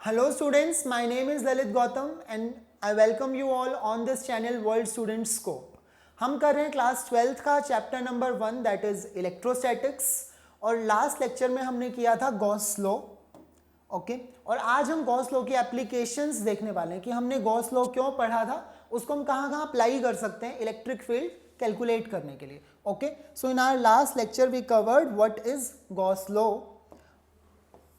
Hello students, my name is Lalit Gautam and I welcome you all on this channel World Student Scope. हम कर रहे हैं class 12th का chapter number 1 that is electrostatics और last lecture में हमने किया था गॉस लॉ. ओके और आज हम गॉस लॉ की एप्लीकेशंस देखने वाले हैं कि हमने गॉस लॉ क्यों पढ़ा था, उसको हम कहाँ कहाँ अप्लाई कर सकते हैं इलेक्ट्रिक फील्ड कैलकुलेट करने के लिए. Okay so in our last lecture we covered what is Gauss law.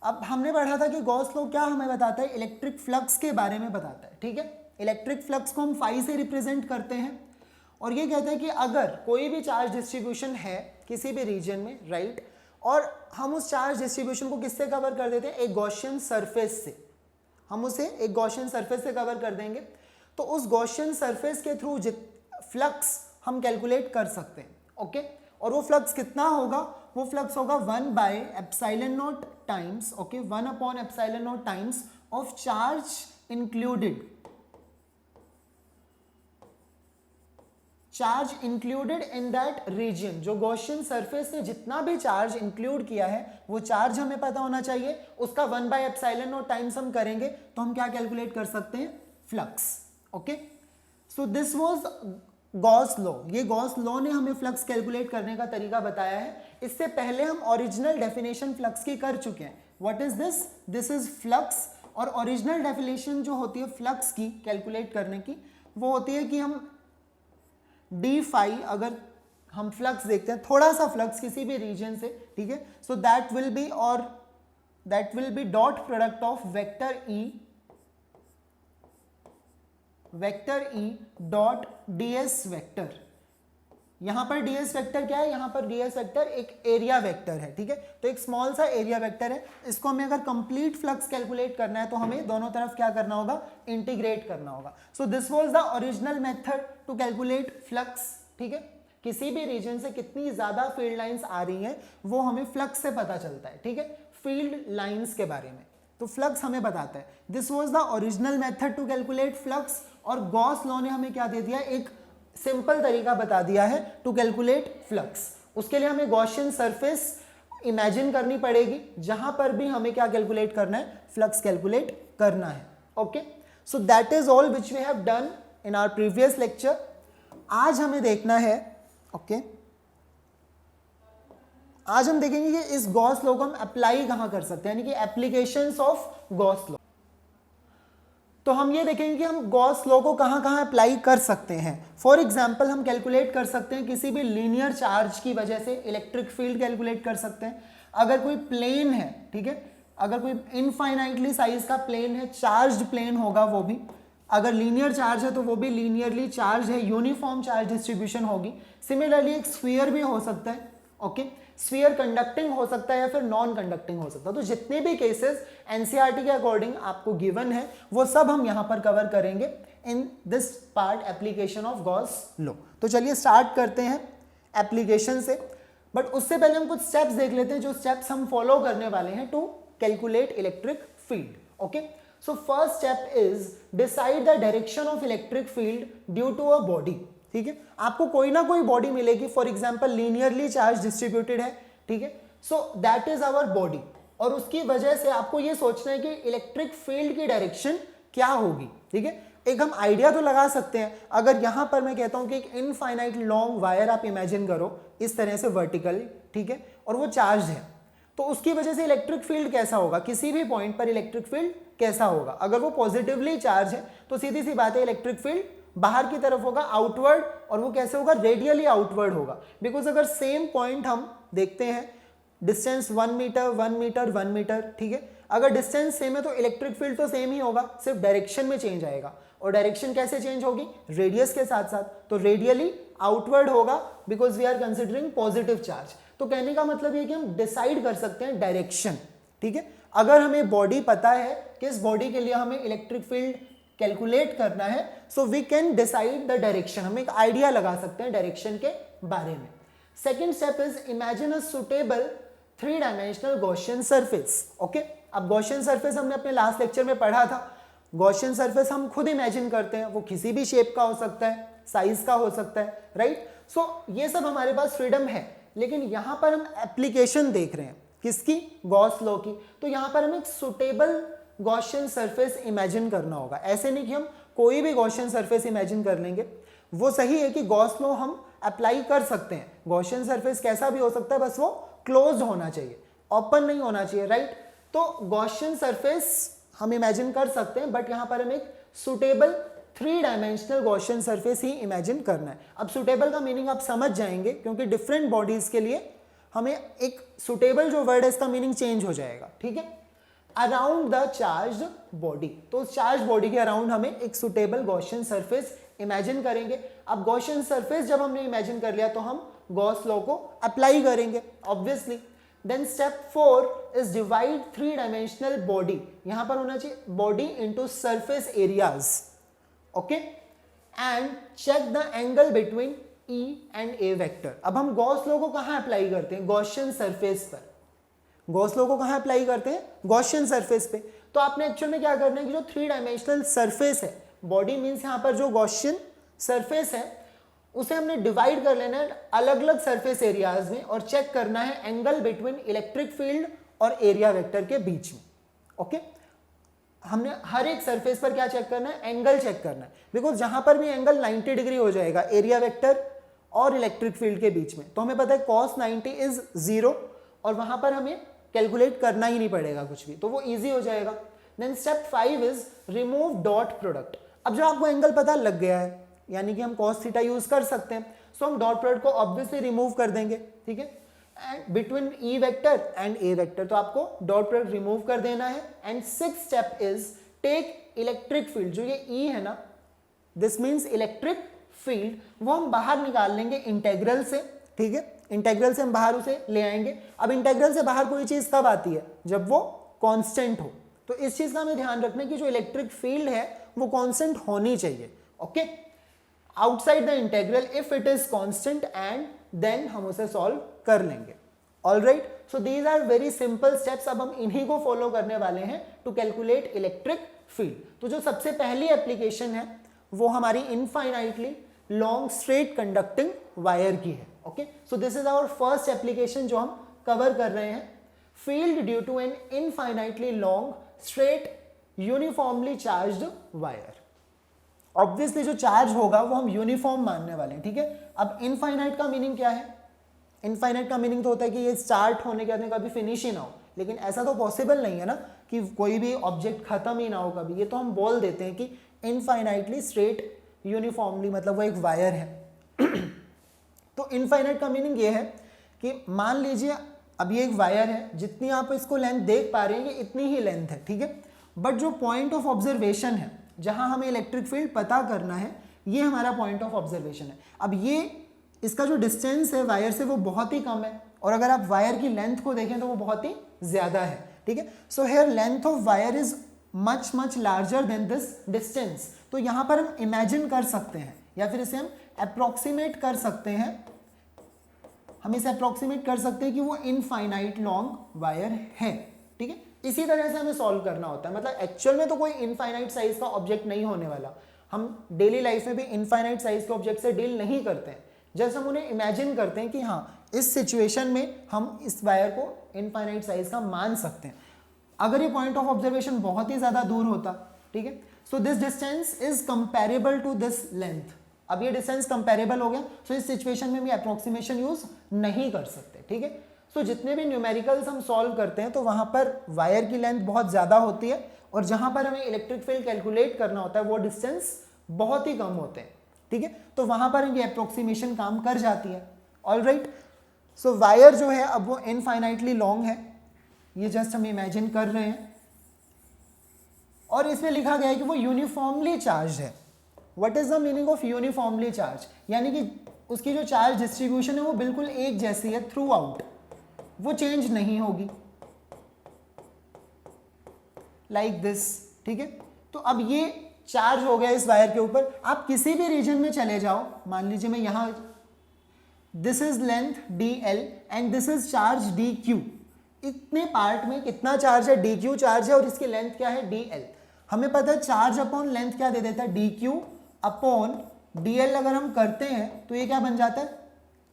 अब हमने पढ़ा था कि गॉस लॉ क्या हमें बताता है, इलेक्ट्रिक फ्लक्स के बारे में बताता है. ठीक है, इलेक्ट्रिक फ्लक्स को हम फाई से रिप्रेजेंट करते हैं और ये कहते हैं कि अगर कोई भी चार्ज डिस्ट्रीब्यूशन है किसी भी रीजन में, राइट, और हम उस चार्ज डिस्ट्रीब्यूशन को किससे कवर कर देते हैं, एक गॉसियन सरफेस से. हम उसे एक गॉसियन सरफेस से कवर कर देंगे तो उस गॉसियन सरफेस के थ्रू फ्लक्स हम कैलकुलेट कर सकते हैं. ओके और वो फ्लक्स कितना होगा, वो फ्लक्स होगा 1/ε0 times, okay 1/ε0 times of charge included in that region. जो गॉसियन सरफेस ने जितना भी चार्ज इंक्लूड किया है वो चार्ज हमें पता होना चाहिए, उसका 1/ε0 टाइम्स हम करेंगे तो हम क्या कैलकुलेट कर सकते हैं, flux. Okay so this was Gauss law. ये गॉस लॉ ने हमें फ्लक्स कैलकुलेट करने का तरीका बताया है. इससे पहले हम ओरिजिनल डेफिनेशन फ्लक्स की कर चुके हैं. What is this, this is flux. और ओरिजिनल डेफिनेशन जो होती है फ्लक्स की कैलकुलेट करने की वो होती है कि हम डी फाई, अगर हम फ्लक्स देखते हैं थोड़ा सा फ्लक्स किसी भी रीजन से, ठीक है, so that will be dot product of vector E dot ds vector. यहां पर ds वेक्टर क्या है, यहां पर ds वेक्टर एक एरिया वेक्टर है. ठीक है, तो एक स्मॉल सा एरिया वेक्टर है. इसको हमें अगर कंप्लीट फ्लक्स कैलकुलेट करना है तो हमें दोनों तरफ क्या करना होगा, इंटीग्रेट करना होगा. So this was the original method to calculate flux. ठीक है, किसी भी रीजन से कितनी ज्यादा फील्ड लाइंस आ रही हैं वो हमें फ्लक्स से पता चलता है. ठीक है, फील्ड लाइंस के बारे में तो फ्लक्स हमें बताता है. This was the original method to calculate flux. और गॉस लॉ ने हमें क्या दे दिया, एक सिंपल तरीका बता दिया है टू कैलकुलेट फ्लक्स. उसके लिए हमें गॉसियन सरफेस इमेजिन करनी पड़ेगी जहां पर भी हमें क्या कैलकुलेट करना है, फ्लक्स कैलकुलेट करना है. Okay so that is all which we have done in our previous lecture. आज हमें देखना है, ओके आज हम देखेंगे कि इस गॉस लॉ को हम अप्लाई कहां कर सकते हैं, यानी कि एप्लीकेशंस ऑफ गॉस लॉ. तो हम ये देखेंगे कि हम गॉस लॉ को कहां कहां अप्लाई कर सकते हैं. फॉर एग्जांपल हम कैलकुलेट कर सकते हैं किसी भी लीनियर चार्ज की वजह से इलेक्ट्रिक फील्ड कैलकुलेट कर सकते हैं. अगर कोई प्लेन है, ठीक है, अगर कोई इनफाइनाइटली साइज का प्लेन है, चार्ज्ड प्लेन होगा वो भी, अगर लीनियर चार्ज है तो वो भी लीनियरली चार्ज है, यूनिफॉर्म चार्ज डिस्ट्रीब्यूशन होगी. सिमिलरली एक स्फीयर भी हो सकता है. ओके स्फीयर कंडक्टिंग हो सकता है या फिर नॉन कंडक्टिंग हो सकता है. तो जितने भी केसेस एनसीईआरटी के अकॉर्डिंग आपको गिवन है वो सब हम यहां पर कवर करेंगे in this part application of Gauss law. तो चलिए स्टार्ट करते हैं एप्लीकेशन से. बट उससे पहले हम कुछ स्टेप्स देख लेते हैं जो स्टेप्स हम फॉलो करने वाले हैं to calculate electric field. Okay so first step is decide the direction of electric field due to a body. ठीक है, आपको कोई ना कोई बॉडी मिलेगी, for example linearly charge distributed है. ठीक है, so that is our body और उसकी वजह से आपको ये सोचना है कि इलेक्ट्रिक फील्ड की डायरेक्शन क्या होगी. ठीक है, एक हम आइडिया तो लगा सकते हैं. अगर यहां पर मैं कहता हूं कि एक इनफाइनाइट लॉन्ग वायर आप इमेजिन करो इस तरह से वर्टिकल, ठीक है, और वो चार्ज है तो उसकी वजह से इलेक्ट्रिक फील्ड कैसा होगा, किसी भी पॉइंट पर इलेक्ट्रिक फील्ड कैसा होगा. अगर वो पॉजिटिवली चार्ज है तो सीधी सी बात है इलेक्ट्रिक फील्ड बाहर की तरफ होगा, आउटवर्ड. और वो कैसे होगा, रेडियली आउटवर्ड होगा. बिकॉज अगर सेम पॉइंट हम देखते हैं, डिस्टेंस 1 मीटर 1 मीटर 1 मीटर, ठीक है, अगर डिस्टेंस सेम है तो इलेक्ट्रिक फील्ड तो सेम ही होगा, सिर्फ डायरेक्शन में चेंज आएगा. और डायरेक्शन कैसे चेंज होगी, रेडियस के साथ साथ, तो रेडियली आउटवर्ड होगा because we are considering positive charge. तो कहने का मतलब ये कि हम डिसाइड कर सकते हैं डायरेक्शन. ठीक है, अगर हमें बॉडी पता है कि इस बॉडी के लिए हमें इलेक्ट्रिक फील्ड कैलकुलेट करना है, so we can decide the direction. हम एक आइडिया लगा सकते हैं डायरेक्शन के बारे में. Second step is imagine a suitable three dimensional Gaussian surface. Okay अब गॉसियन सरफेस हमने अपने लास्ट लेक्चर में पढ़ा था. गॉसियन सरफेस हम खुद इमेजिन करते हैं, वो किसी भी शेप का हो सकता है, साइज का हो सकता है, राइट. सो ये सब हमारे पास फ्रीडम है. लेकिन यहां पर हम एप्लीकेशन देख रहे हैं किसकी, गॉस लॉ की. तो यहां पर हम एक सुटेबल गॉसियन सरफेस इमेजिन करना होगा। ऐसे नहीं कि हम कोई भी गॉसियन सरफेस इमेजिन कर लेंगे। वो सही है कि गॉस लॉ हम अप्लाई कर सकते हैं, गॉसियन सरफेस कैसा भी हो सकता है, बस वो क्लोज्ड होना चाहिए, ओपन नहीं होना चाहिए, राइट। तो गॉसियन सरफेस हम इमेजिन कर सकते हैं, बट यहां पर हम एक सुटेबल 3 डायमेंशनल गॉसियन सरफेस ही इमेजिन करना है। अब सुटेबल का मीनिंग आप समझ जाएंगे, क्योंकि डिफरेंट बॉडीज के लिए हमें एक सुटेबल जो वर्ड है इसका मीनिंग चेंज हो जाएगा, ठीक है। अराउंड द चार्ज्ड बॉडी, तो उस चार्ज बॉडी के अराउंड हमें एक सुटेबल गॉसियन सरफेस इमेजिन करेंगे। अब गॉसियन सरफेस जब हमने इमेजिन कर लिया तो हम गॉस लॉ को अप्लाई करेंगे obviously. Then step 4 is divide 3 dimensional body, यहां पर होना चाहिए body into surface areas, okay, and check the angle between E and A vector. अब हम गॉस लॉ को कहां अप्लाई करते हैं? गॉसियन सरफेस पर। गॉस लॉ को कहां अप्लाई करते हैं? गॉसियन सरफेस पे। तो आपने एक्चुअल में क्या करना है कि जो 3 डायमेंशनल सरफेस है, बॉडी मींस यहां पर जो गॉसियन सरफेस है उसे हमने डिवाइड कर लेना है अलग अलग सरफेस एरियाज में, और चेक करना है एंगल बिटवीन इलेक्ट्रिक फील्ड और एरिया वेक्टर के बीच में, ओके। हमने हर एक सरफेस पर क्या चेक करना है? एंगल चेक करना है, बिकॉज जहां पर भी एंगल 90 डिग्री हो जाएगा एरिया वेक्टर और इलेक्ट्रिक फील्ड के बीच में, तो हमें पता है cos 90 इज 0, और वहां पर हमें कैलकुलेट करना ही नहीं पड़ेगा कुछ भी, तो वो इजी हो जाएगा। Then step 5 is remove dot product. अब जो आपको एंगल पता लग गया है, यानी कि हम cos थीटा यूज कर सकते हैं, सो हम डॉट प्रोडक्ट को ऑब्वियसली रिमूव कर देंगे, ठीक है, and between E vector and A vector, तो आपको डॉट प्रोडक्ट रिमूव कर देना है। And 6th step is take electric field, जो ये E है ना, दिस मीन्स इलेक्ट्रिक फील्ड, वो हम बाहर निकाल लेंगे इंटेग्रल से, ठीक है, इंटेग्रल से हम बाहर उसे ले आएंगे। अब इंटेग्रल से बाहर कोई चीज कब आती है? जब वो कांस्टेंट हो, तो इस चीज का हमें ध्यान रखना है कि जो इलेक्ट्रिक फील्ड है वो कांस्टेंट होनी चाहिए, okay, outside the integral if it is constant, and then हम उसे सॉल्व कर लेंगे। Alright, so these are very simple steps. अब हम इन्हीं को फॉलो करने वाले हैं टू कैलकुलेट इलेक्ट्रिक फील्ड। तो जो सबसे पहली एप्लीकेशन है वो हमारी infinitely long straight conducting wire की है, okay. So this is our first application जो हम कवर कर रहे हैं, field due to an infinitely long straight uniformly charged wire. Obviously जो चार्ज होगा वो हम यूनिफॉर्म मानने वाले हैं, ठीक है। अब इनफाइनाइट का मीनिंग क्या है? इनफाइनाइट का मीनिंग तो होता है कि ये स्टार्ट होने के बाद में कभी फिनिश ही ना हो, लेकिन ऐसा तो पॉसिबल नहीं है ना कि कोई भी ऑब्जेक्ट खत्म ही ना हो कभी। ये तो हम बोल देते हैं कि इनफाइनाइटली स्ट्रेट यूनिफॉर्मली, मतलब वो एक वायर है। तो इनफाइनाइट का मीनिंग ये है कि मान लीजिए अब ये एक वायर है, जितनी आप इसको लेंथ देख पा रहे हैं ये इतनी ही लेंथ है, ठीक है, बट जो पॉइंट ऑफ ऑब्जर्वेशन है जहां हमें इलेक्ट्रिक फील्ड पता करना है, ये हमारा पॉइंट ऑफ ऑब्जर्वेशन है। अब ये इसका जो डिस्टेंस है वायर से वो बहुत ही कम है, और अगर आप वायर की लेंथ को देखें तो वो बहुत ही ज्यादा है, ठीक है। So here length of wire is much much larger than this distance. तो यहां पर हम इमेजिन कर सकते हैं, या फिर इसे हम अप्रोक्सीमेट कर सकते हैं, हम इसे अप्रोक्सीमेट कर सकते हैं कि वो इनफाइनाइट लॉन्ग वायर है, ठीक है। इसी तरह से हमें सॉल्व करना होता है, मतलब एक्चुअल में तो कोई इनफाइनाइट साइज का ऑब्जेक्ट नहीं होने वाला, हम डेली लाइफ में भी इनफाइनाइट साइज के ऑब्जेक्ट से डील नहीं करते हैं, जस्ट हम उन्हें इमेजिन करते हैं कि हाँ इस सिचुएशन में हम इस वायर को इनफाइनाइट साइज का मान सकते हैं। अगर ये पॉइंट ऑफ ऑब्जर्वेशन बहुत ही ज्यादा दूर होता, ठीक है, so this distance is comparable to this length. अब ये डिस्टेंस कंपेरेबल हो गया, सो इस सिचुएशन में भी अप्रोक्सीमेशन यूज नहीं कर सकते, ठीक है। सो जितने भी न्यूमेरिकल्स हम सॉल्व करते हैं तो वहां पर वायर की लेंथ बहुत ज्यादा होती है, और जहां पर हमें इलेक्ट्रिक फील्ड कैलकुलेट करना होता है वो डिस्टेंस बहुत ही कम होते हैं, ठीक है। तो वहां पर ये अप्रोक्सीमेशन काम कर जाती है। ऑलराइट, सो वायर जो है अब वो इनफाइनाइटली लॉन्ग है, ये जस्ट हम इमेजिन कर रहे हैं, और इसमें लिखा गया है कि वो यूनिफॉर्मली चार्ज है। What is the meaning of uniformly charge? यानी कि उसकी जो चार्ज डिस्ट्रीब्यूशन है वो बिल्कुल एक जैसी है थ्रू आउट, वो चेंज नहीं होगी, लाइक दिस, ठीक है। तो अब ये चार्ज हो गया इस वायर के ऊपर, आप किसी भी रीजन में चले जाओ, मान लीजिए मैं यहां, this is length dl and this is charge dq, इतने पार्ट में कितना चार्ज है? dq चार्ज है, और इसकी लेंथ क्या है? dl। हमें पता है चार्ज अपॉन लेंथ क्या दे देता है? dq upon dl। अगर हम करते हैं तो ये क्या बन जाता है?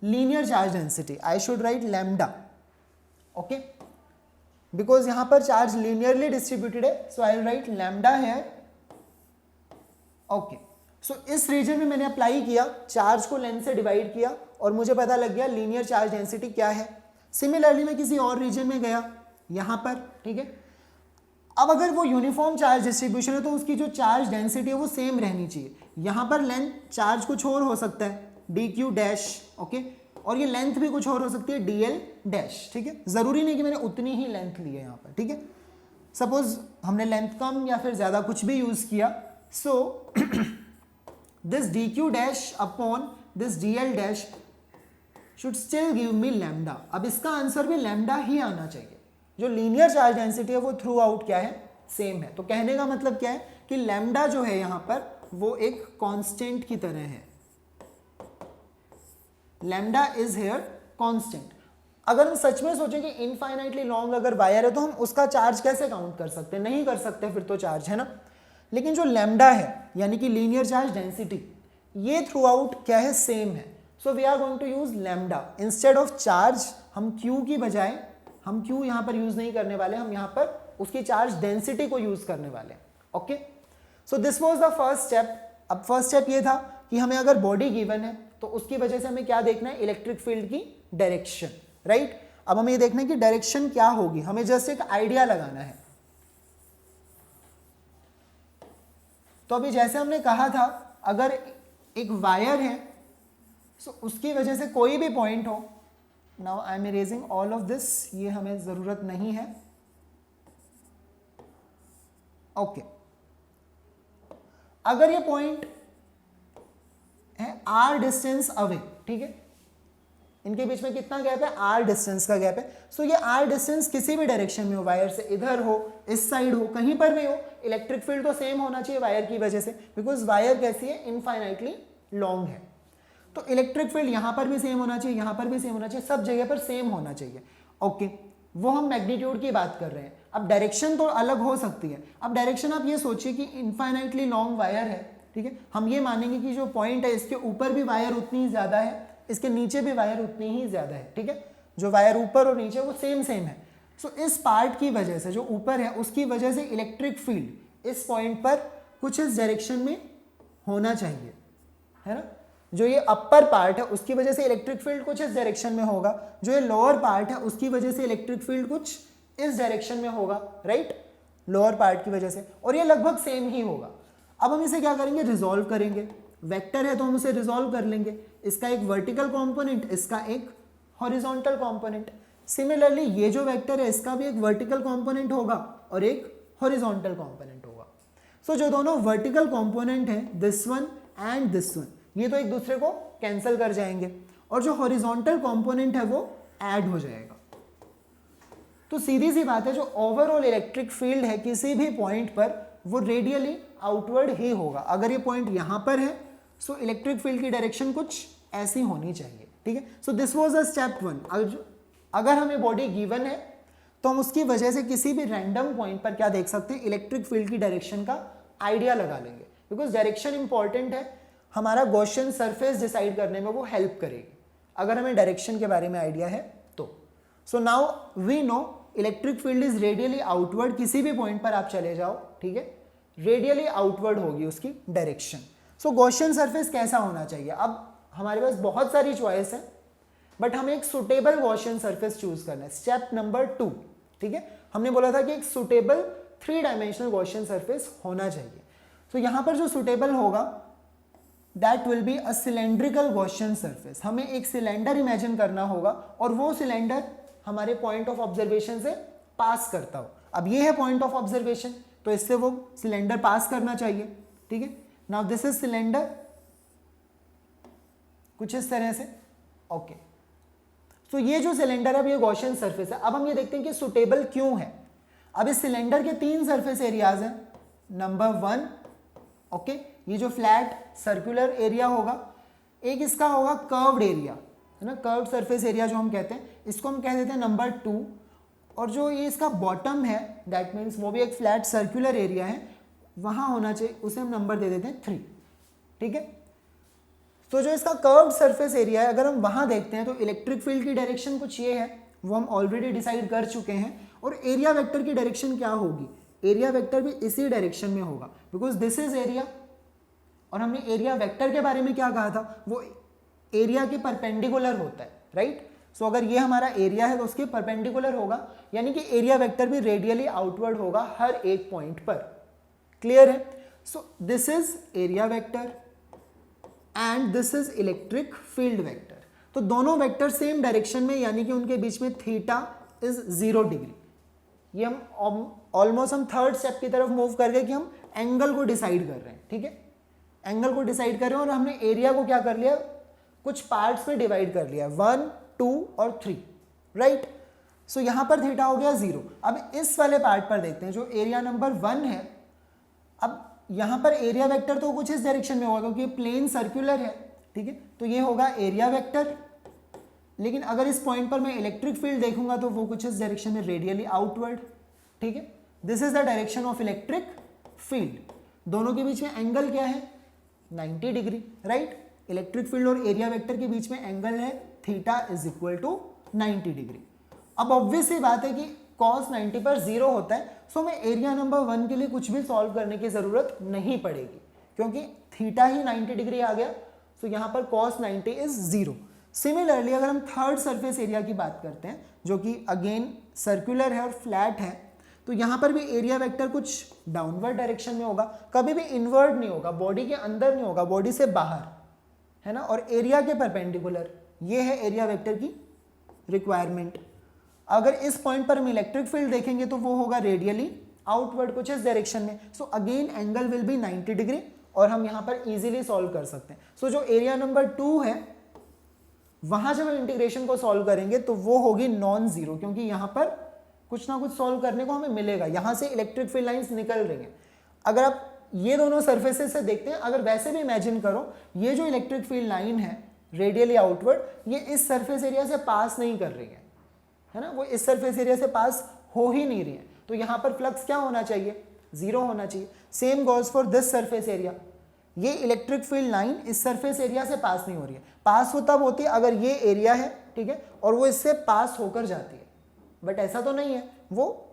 Linear charge density. I should write lambda, okay. Because यहां पर चार्ज लीनियरली डिस्ट्रीब्यूटेड है, सो आई विल राइट लैम्डा है। ओके, सो इस रीजन में मैंने अप्लाई किया, चार्ज को लेंथ से डिवाइड किया और मुझे पता लग गया लीनियर चार्ज डेंसिटी क्या है। सिमिलरली मैं किसी और रीजन में गया यहां पर, ठीक है। अब अगर वो यूनिफॉर्म चार्ज डिस्ट्रीब्यूशन है तो उसकी जो चार्ज डेंसिटी है वो सेम रहनी चाहिए। यहां पर लेंथ चार्ज कुछ और हो सकता है, डी क्यू डैश, ओके, और ये लेंथ भी कुछ और हो सकती है, डी एल डैश, ठीक है। जरूरी नहीं कि मैंने उतनी ही लेंथ ली है यहाँ पर, ठीक है। सपोज हमने लेंथ कम या फिर ज्यादा कुछ भी यूज किया, so this D Q dash upon this D L dash should still give me lambda. अब इसका आंसर भी लैम्डा ही आना चाहिए। जो लीनियर चार्ज डेंसिटी है वो थ्रू आउट क्या है, सेम है। तो कहने का मतलब क्या है कि लैम्डा जो है यहां पर वो एक कांस्टेंट की तरह है। Lambda is here constant. अगर हम सच में सोचें कि इनफाइनाइटली लॉन्ग अगर वायर है तो हम उसका चार्ज कैसे काउंट कर सकते हैं, नहीं कर सकते फिर तो चार्ज, है ना। लेकिन जो लैम्डा है यानी कि लीनियर चार्ज डेंसिटी, ये थ्रू आउट क्या है, सेम है। So we are going to use lambda instead of charge. हम क्यू की बजाय, हम क्यू यहां पर यूज नहीं करने वाले, हम यहां पर उसकी चार्ज डेंसिटी को यूज करने वाले। Okay, so this was the first step. अब फर्स्ट स्टेप ये था कि हमें अगर बॉडी गिवन है तो उसकी वजह से हमें क्या देखना है, इलेक्ट्रिक फील्ड की डायरेक्शन, राइट। अब हमें ये देखना है कि डायरेक्शन क्या होगी, हमें जस्ट एक आइडिया लगाना है। तो अभी जैसे हमने कहा था, अगर एक वायर है सो उसकी वजह से कोई भी पॉइंट हो, now I am erasing all of this, ये हमें जरूरत नहीं है। ओके, अगर ये पॉइंट है आर डिस्टेंस अवे, ठीक है, इनके बीच में कितना गैप है, आर डिस्टेंस का गैप है। सो ये आर डिस्टेंस किसी भी डायरेक्शन में हो, वायर से इधर हो, इस साइड हो, कहीं पर भी हो, इलेक्ट्रिक फील्ड तो सेम होना चाहिए वायर की वजह से, बिकॉज वायर कैसी है, इनफाइनाइटली लॉन्ग है। तो इलेक्ट्रिक फील्ड यहां पर भी सेम होना चाहिए, यहां पर भी सेम होना चाहिए, सब जगह पर सेम होना चाहिए। ओके, वो हम मैग्नीट्यूड की बात कर रहे हैं। अब डायरेक्शन तो अलग हो सकती है। अब डायरेक्शन आप ये सोचिए कि इनफाइनाइटली लॉन्ग वायर है, ठीक है, हम ये मानेंगे कि जो पॉइंट है इसके ऊपर भी वायर उतनी ही ज्यादा है, इसके नीचे भी वायर उतनी ही ज्यादा है, ठीक है। जो वायर ऊपर और नीचे वो सेम है। सो इस पार्ट की वजह से, जो ऊपर है उसकी वजह से इलेक्ट्रिक फील्ड इस पॉइंट पर कुछ इस डायरेक्शन में होना चाहिए, है ना। जो ये अपर पार्ट है उसकी वजह से इलेक्ट्रिक फील्ड कुछ इस डायरेक्शन में होगा, जो ये लोअर पार्ट है उसकी वजह से इलेक्ट्रिक फील्ड कुछ इस डायरेक्शन में होगा, राइट, लोअर पार्ट की वजह से, और ये लगभग सेम ही होगा। अब हम इसे क्या करेंगे, रिजॉल्व करेंगे। वेक्टर है तो हम उसे रिजॉल्व कर लेंगे, इसका एक वर्टिकल कंपोनेंट, इसका एक हॉरिजॉन्टल कंपोनेंट। सिमिलरली ये जो वेक्टर है इसका भी एक वर्टिकल कंपोनेंट होगा और एक हॉरिजॉन्टल कंपोनेंट होगा। सो जो दोनों वर्टिकल कंपोनेंट है, this one and this one, ये तो एक दूसरे को कैंसिल कर जाएंगे, और जो हॉरिजॉन्टल कंपोनेंट है वो ऐड हो जाएगा। तो सीधी सी बात है, जो ओवरऑल इलेक्ट्रिक फील्ड है किसी भी पॉइंट पर वो रेडियली आउटवर्ड ही होगा। अगर ये पॉइंट यहां पर है सो इलेक्ट्रिक फील्ड की डायरेक्शन कुछ ऐसी होनी चाहिए, ठीक है। So this was the step one. अगर हमें बॉडी गिवन है तो हम उसकी वजह से किसी भी रैंडम पॉइंट पर क्या देख सकते हैं, इलेक्ट्रिक फील्ड की डायरेक्शन का आइडिया लगा लेंगे, बिकॉज डायरेक्शन इंपॉर्टेंट है, हमारा गॉसियन सरफेस डिसाइड करने में वो हेल्प करेगी अगर हमें डायरेक्शन के बारे में आइडिया है तो। So now we know electric field is radially outward, किसी भी पॉइंट पर आप चले जाओ, ठीक है, रेडियली आउटवर्ड होगी उसकी डायरेक्शन। सो गॉसियन सरफेस कैसा होना चाहिए, अब हमारे पास बहुत सारी चॉइस है, बट हमें एक सुटेबल गॉसियन सरफेस चूज करना है, स्टेप नंबर 2, ठीक है। हमने बोला था कि एक सुटेबल 3 डायमेंशनल गॉसियन सरफेस होना चाहिए। तो यहां पर जो सुटेबल होगा that will be a cylindrical Gaussian surface. हमें एक सिलेंडर इमेजिन करना होगा और वो सिलेंडर हमारे पॉइंट ऑफ ऑब्जर्वेशन से पास करता हो। अब ये है पॉइंट ऑफ ऑब्जर्वेशन, तो इससे वो सिलेंडर पास करना चाहिए, ठीक है। नाउ दिस इज सिलेंडर, कुछ इस तरह से, ओके। तो ये जो सिलेंडर है अब ये गॉसियन सरफेस है। अब हम ये देखते हैं कि सुटेबल क्यों है। अब इस सिलेंडर के 3 सरफेस एरियाज हैं। नंबर 1, ओके, ये जो फ्लैट सर्कुलर एरिया होगा, एक इसका होगा कर्व्ड एरिया, है ना, कर्व्ड सरफेस एरिया जो हम कहते हैं, इसको हम कह देते हैं नंबर 2। और जो ये इसका बॉटम है दैट मीन्स वो भी एक फ्लैट सर्कुलर एरिया है, वहां होना चाहिए, उसे हम नंबर दे देते हैं 3, ठीक है। तो जो इसका कर्व्ड सरफेस एरिया है, अगर हम वहां देखते हैं तो इलेक्ट्रिक फील्ड की डायरेक्शन कुछ ये है, वो हम ऑलरेडी डिसाइड कर चुके हैं, और एरिया वेक्टर की डायरेक्शन क्या होगी, एरिया वेक्टर भी इसी डायरेक्शन में होगा, बिकॉज दिस इज एरिया। और हमने एरिया वेक्टर के बारे में क्या कहा था, वो एरिया के परपेंडिकुलर होता है, राइट। सो अगर ये हमारा एरिया है तो उसके परपेंडिकुलर होगा, यानी कि एरिया वेक्टर भी रेडियली आउटवर्ड होगा हर एक पॉइंट पर। क्लियर है। So this is area vector and this is electric field vector. तो दोनों वेक्टर सेम डायरेक्शन में, यानी कि उनके बीच में थीटा इज 0 डिग्री। ये हम ऑलमोस्ट हम थर्ड स्टेप की तरफ मूव कर गए कि हम एंगल को डिसाइड कर रहे हैं, ठीक है। एंगल को डिसाइड कर रहे हैं और हमने एरिया को क्या कर लिया, कुछ पार्ट्स में डिवाइड कर लिया, 1, 2 और 3, राइट। सो यहां पर थीटा हो गया 0। अब इस वाले पार्ट पर देखते हैं जो एरिया नंबर 1 है। अब यहां पर एरिया वेक्टर तो कुछ इस डायरेक्शन में होगा क्योंकि प्लेन सर्कुलर है, ठीक है। तो ये होगा एरिया वेक्टर, लेकिन अगर इस पॉइंट पर मैं इलेक्ट्रिक फील्ड देखूंगा तो वो कुछ इस डायरेक्शन में रेडियली आउटवर्ड, ठीक है। This is the direction of electric field. दोनों के बीच में एंगल क्या है, 90 डिग्री, राइट। इलेक्ट्रिक फील्ड और एरिया वेक्टर के बीच में एंगल है theta is equal to 90 degree. अब ऑब्वियस सी बात है कि cos 90 पर 0 होता है, सो मैं एरिया नंबर 1 के लिए कुछ भी सॉल्व करने की जरूरत नहीं पड़ेगी क्योंकि थीटा ही 90 डिग्री आ गया। सो यहां पर cos 90 इज 0। सिमिलरली अगर हम थर्ड सरफेस एरिया की बात करते हैं जो कि अगेन सर्कुलर है और फ्लैट है, तो यहां पर भी एरिया वेक्टर कुछ डाउनवर्ड डायरेक्शन में होगा, कभी भी इनवर्ड नहीं होगा, बॉडी के अंदर नहीं होगा, बॉडी से बाहर, है ना, और एरिया के परपेंडिकुलर। ये है एरिया वेक्टर की रिक्वायरमेंट। अगर इस पॉइंट पर हम इलेक्ट्रिक फील्ड देखेंगे तो वो होगा रेडियली आउटवर्ड कुछ इस डायरेक्शन में। So again angle will be 90 degree और हम यहां पर इजीली सॉल्व कर सकते हैं। सो जो एरिया नंबर 2 है वहां जब हम इंटीग्रेशन को सॉल्व करेंगे तो वो होगी नॉन जीरो, क्योंकि यहां पर कुछ ना कुछ सॉल्व करने को हमें मिलेगा। यहां से इलेक्ट्रिक फील्ड लाइंस निकल रही हैं। अगर आप ये दोनों सरफेसेस से देखते हैं, अगर वैसे भी इमेजिन करो, ये जो इलेक्ट्रिक फील्ड लाइन है रेडियली आउटवर्ड, ये इस सरफेस एरिया से पास नहीं कर रही है ना, वो इस सरफेस एरिया से पास हो ही नहीं रही है। तो यहां पर फ्लक्स क्या होना चाहिए, 0 होना चाहिए। Same goes for this surface area. ये इलेक्ट्रिक फील्ड लाइन इस सरफेस एरिया से पास नहीं हो रही है। पास हो तब होती है अगर ये एरिया है, ठीक है, और वो इससे पास होकर जाती है, बट ऐसा तो नहीं है, वो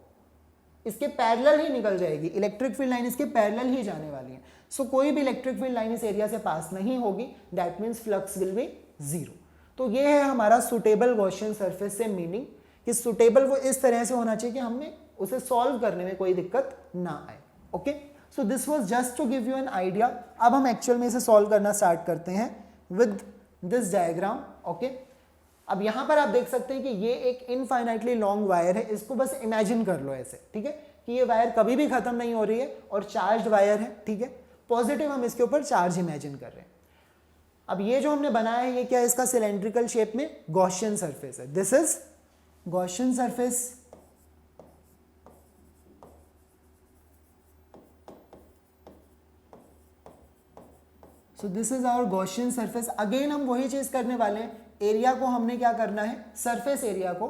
इसके पैरेलल ही निकल जाएगी। इलेक्ट्रिक फील्ड लाइन इसके पैरेलल ही जाने वाली है। सो कोई भी इलेक्ट्रिक फील्ड लाइन इस एरिया से पास नहीं होगी, that means flux will be 0। तो ये है हमारा सुटेबल गॉसियन सरफेस से मीनिंग कि सुटेबल वो इस तरह से होना चाहिए कि हमें उसे सॉल्व करने में कोई दिक्कत ना आए। Okay, so this was just to give you an idea. अब हम एक्चुअल में इसे सॉल्व करना स्टार्ट करते हैं विद दिस डायग्राम। ओके, अब यहां पर आप देख सकते हैं कि ये एक इनफाइनाइटली लॉन्ग वायर है। इसको बस इमेजिन कर लो ऐसे, ठीक है, कि ये वायर कभी भी खत्म नहीं हो रही है और चार्ज्ड वायर है, ठीक है, पॉजिटिव हम इसके ऊपर चार्ज इमेजिन कर रहे हैं। अब ये जो हमने बनाया है ये क्या है, इसका सिलेंड्रिकल शेप में गॉसियन सरफेस है। This is Gaussian surface. So this is our Gaussian surface. Again हम वही चीज करने वाले हैं, एरिया को हमने क्या करना है, सरफेस एरिया को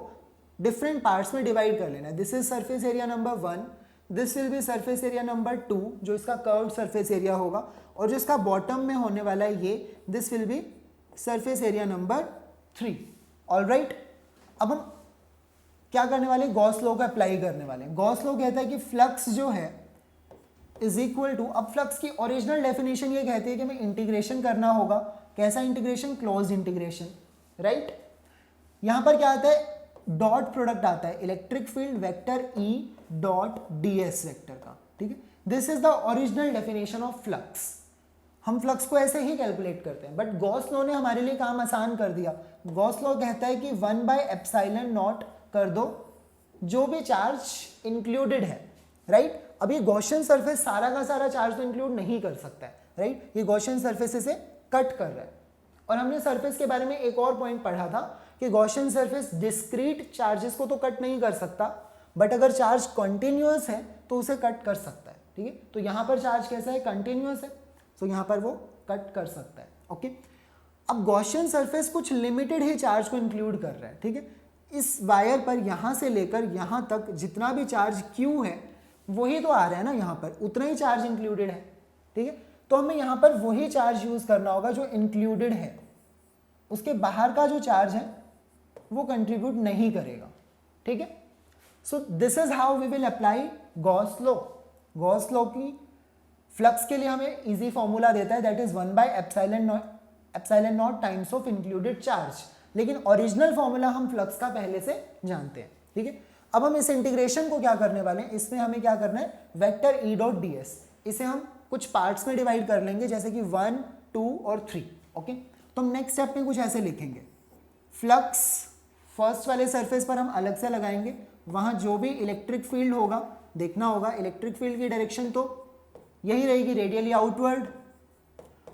डिफरेंट पार्ट्स में डिवाइड कर लेना है। This is surface area number 1, this will B surface area number 2 जो इसका कर्व्ड सरफेस एरिया होगा, और जो इसका बॉटम में होने वाला है ये, this will B surface area number 3। Alright, अब हम क्या करने वाले, गॉस लॉ को अप्लाई करने वाले हैं। गॉस लॉ कहता है कि फ्लक्स जो है इज इक्वल टू, अब फ्लक्स की ओरिजिनल डेफिनेशन ये कहती है कि हमें इंटीग्रेशन करना होगा। कैसा इंटीग्रेशन, क्लोज्ड इंटीग्रेशन, राइट। यहां पर क्या आता है, डॉट प्रोडक्ट आता है electric field vector E dot ds vector का, ठीक है। This is the original definition of flux. हम फ्लक्स को ऐसे ही कैलकुलेट करते हैं, बट गॉस लॉ ने हमारे लिए काम आसान कर दिया। गॉस लॉ कहता है कि 1/ε0 कर दो जो भी चार्ज इंक्लूडेड है, राइट। अब ये गॉसियन सरफेस सारा का सारा चार्ज तो इंक्लूड नहीं कर सकता है, राइट। ये गॉसियन सरफेस से कट कर रहा है। और हमने सरफेस के बारे में एक और पॉइंट पढ़ा था कि गॉसियन सरफेस डिस्क्रीट चार्जेस को तो कट नहीं कर सकता, बट अगर चार्ज कंटिन्यूअस है तो उसे कट कर सकता है, ठीक है। तो यहां पर चार्ज कैसा है, कंटिन्यूअस है, तो यहां पर वो कट कर सकता है। ओके, अब गॉसियन सरफेस कुछ लिमिटेड ही चार्ज को इंक्लूड कर रहा है, ठीक है। इस वायर पर यहां से लेकर यहां तक जितना भी चार्ज Q है वही तो आ रहा है ना, यहां पर उतना ही चार्ज इंक्लूडेड है, ठीक है। तो हमें यहां पर वही चार्ज यूज करना होगा जो इंक्लूडेड है, उसके बाहर का जो चार्ज है वो कंट्रीब्यूट नहीं करेगा, ठीक है। So this is how we will apply Gauss law. Gauss law की फ्लक्स के लिए हमें इजी फॉर्मूला देता है, दैट इज 1/एप्सिलॉन not times of included charge, लेकिन ओरिजिनल फॉर्मूला हम फ्लक्स का पहले से जानते हैं, ठीक है। अब हम इस इंटीग्रेशन को क्या करने वाले हैं, इसमें हमें क्या करना है, vector E dot d S, इसे हम कुछ पार्ट्स में डिवाइड कर लेंगे, जैसे कि 1, 2 और 3, ओके। तो हम नेक्स्ट स्टेप में कुछ ऐसे लिखेंगे, फ्लक्स फर्स्ट वाले सरफेस पर हम अलग से लगाएंगे, वहाँ जो भी इलेक्ट्रिक फील्ड होगा देखना होगा, इलेक्ट्रिक फील्ड की डायरेक्शन तो यही रहेगी, रेडियली आउटवर्ड,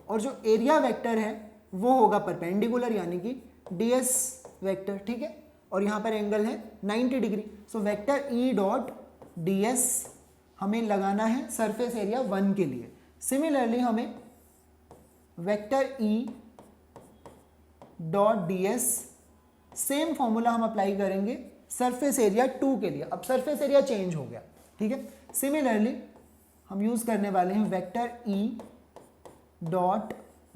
और जो एरिया वेक्टर है वो होगा परपेंडिकुलर, यानी कि ds वेक्टर, ठीक है। और यहाँ पर एंगल है 90 degree. So vector E dot ds हमें लगाना है सरफेस एरिया 1 के लिए। सिमिलरली हमें vector E dot ds same formula हम अप्लाई करेंगे सरफेस एरिया 2 के लिए। अब सरफेस एरिया चेंज हो गया, ठीक है। सिमिलरली हम यूज करने वाले हैं vector E dot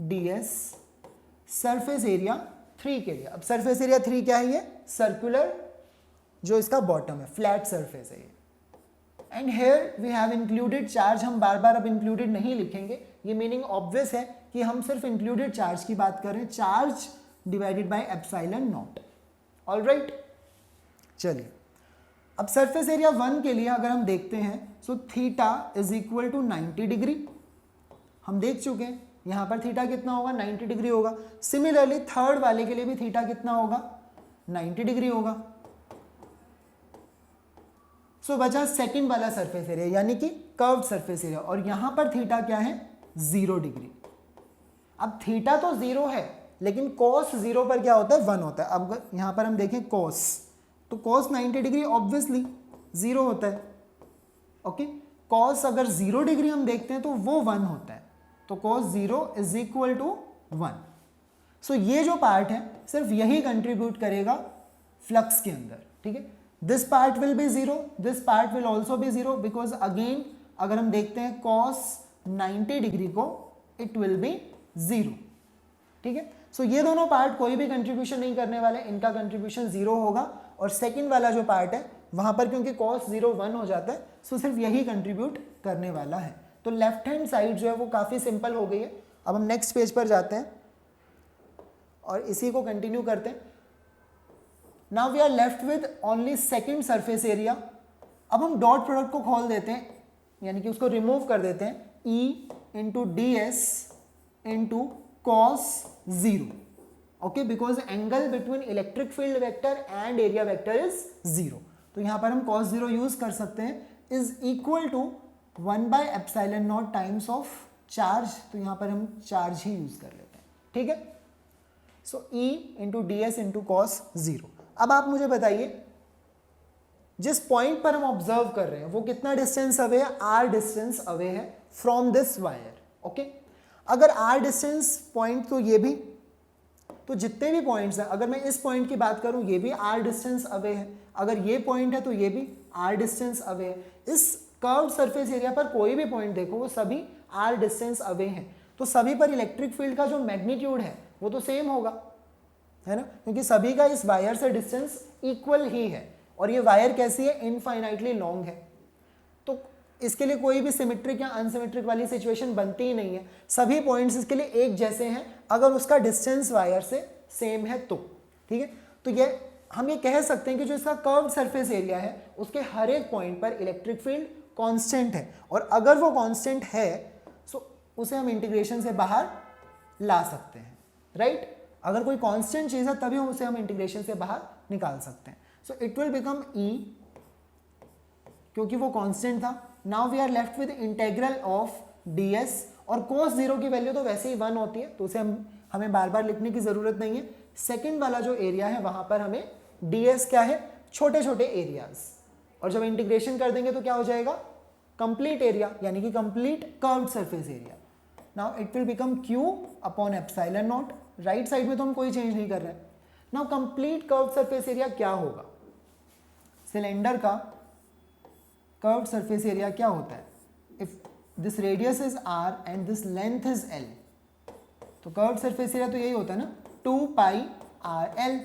ds surface area 3 के लिए। अब सरफेस एरिया 3 क्या है, ये सर्कुलर जो इसका बॉटम है, फ्लैट सरफेस है ये। And here we have included charge, हम बार बार अब इंक्लूडेड नहीं लिखेंगे, ये मीनिंग ऑब्वियस है कि हम सिर्फ इंक्लूडेड चार्ज की बात कर रहे हैं, charge divided by epsilon not. Alright, चलिए अब सरफेस एरिया 1 के लिए अगर हम देखते हैं, so theta is equal to 90 degree, हम देख चुके हैं यहाँ पर थीटा कितना होगा, 90 डिग्री होगा। सिमिलरली थर्ड वाले के लिए भी थीटा कितना होगा, 90 डिग्री होगा। सो बचा सेकंड वाला सरफेस एरिया, यानी कि कर्व्ड सरफेस एरिया, और यहाँ पर थीटा क्या है, 0 डिग्री। अब थीटा तो 0 है, लेकिन cos 0 पर क्या होता है, 1 होता है। अब यहाँ पर हम देखें cos, तो cos 90 डिग्री ऑब्वियसली 0 होता है, ओके। cos अगर 0 डिग्री हम देखते हैं तो वो 1 होता है, तो cos 0 इज इक्वल टू 1। सो ये जो पार्ट है सिर्फ यही कंट्रीब्यूट करेगा फ्लक्स के अंदर, ठीक है। This part will be 0, this part will also be 0, because again अगर हम देखते हैं cos 90 डिग्री को, इट विल बी 0, ठीक है। सो ये दोनों पार्ट कोई भी कंट्रीब्यूशन नहीं करने वाले, इनका कंट्रीब्यूशन 0 होगा। और सेकंड वाला जो पार्ट है वहां पर क्योंकि cos 0 1 हो जाता है, सो सिर्फ यही कंट्रीब्यूट करने वाला है। तो लेफ्ट हैंड साइड जो है वो काफ़ी सिंपल हो गई है। अब हम नेक्स्ट पेज पर जाते हैं और इसी को कंटिन्यू करते हैं। Now we are left with only second surface area. अब हम डॉट प्रोडक्ट को खोल देते हैं, यानी कि उसको रिमूव कर देते हैं, E into D S into cos 0, okay, because angle between electric field vector and area vector is 0। तो यहाँ पर हम cos 0 यूज कर सकते हैं, इज इक्वल टू 1/एप्सिलॉन नॉट टाइम्स ऑफ चार्ज, तो यहाँ पर हम चार्ज ही यूज कर लेते हैं, ठीक है। सो E into D S into cos 0। अब आप मुझे बताइए जिस पॉइंट पर हम ऑब्जर्व कर रहे हैं वो कितना डिस्टेंस अवे है, r डिस्टेंस अवे है फ्रॉम दिस वायर, ओके। अगर r डिस्टेंस पॉइंट, तो ये भी, तो जितने भी पॉइंट्स हैं, अगर मैं इस पॉइंट की बात करूं ये भी r डिस्टेंस अवे है, अगर ये पॉइंट है तो ये भी r डिस्टेंस अवे है। इस कर्व्ड सरफेस एरिया पर कोई भी पॉइंट देखो वो सभी r डिस्टेंस अवे हैं, तो सभी पर इलेक्ट्रिक फील्ड का जो मैग्नीट्यूड है वो तो सेम होगा, है ना, क्योंकि सभी का इस वायर से डिस्टेंस इक्वल ही है। और ये वायर कैसी है, इनफाइनाइटली लॉन्ग है, तो इसके लिए कोई भी सिमेट्रिक या अनसिमेट्रिक वाली सिचुएशन बनती ही नहीं है। सभी पॉइंट्स इसके लिए एक जैसे हैं अगर उसका डिस्टेंस वायर से सेम है तो, ठीक है। तो ये हम ये कह सकते हैं कि जो इसका कर्व्ड सरफेस एरिया है उसके हर एक पॉइंट पर इलेक्ट्रिक फील्ड कांस्टेंट है, और अगर वो कांस्टेंट है तो उसे हम इंटीग्रेशन से बाहर ला सकते हैं, राइट। अगर कोई कांस्टेंट चीज़ है तभी उसे हम इंटीग्रेशन से बाहर निकाल सकते हैं। So it will become E, क्योंकि वो कांस्टेंट था। Now we are left with integral of ds, और cos 0 की वैल्यू तो वैसे ही 1 होती है, तो उसे हमें बार बार लिखने की ज़रूरत नहीं है। सेकंड वाला जो एरिया है वहाँ पर हमें ds क्या है, छोटे छोटे एरियाज, और जब इंटीग्रेशन कर देंगे तो क्या हो जाएगा, कंप्लीट एरिया, यानी कि complete curved surface area. Now it will become Q upon epsilon not, right side में तो हम कोई चेंज नहीं कर रहे हैं। Now complete curved surface area क्या होगा, सिलेंडर का कर्व्ड सरफेस एरिया क्या होता है, if this radius is r and this length is l, तो कर्व्ड सरफेस एरिया तो यही होता है ना, 2 पाई r l,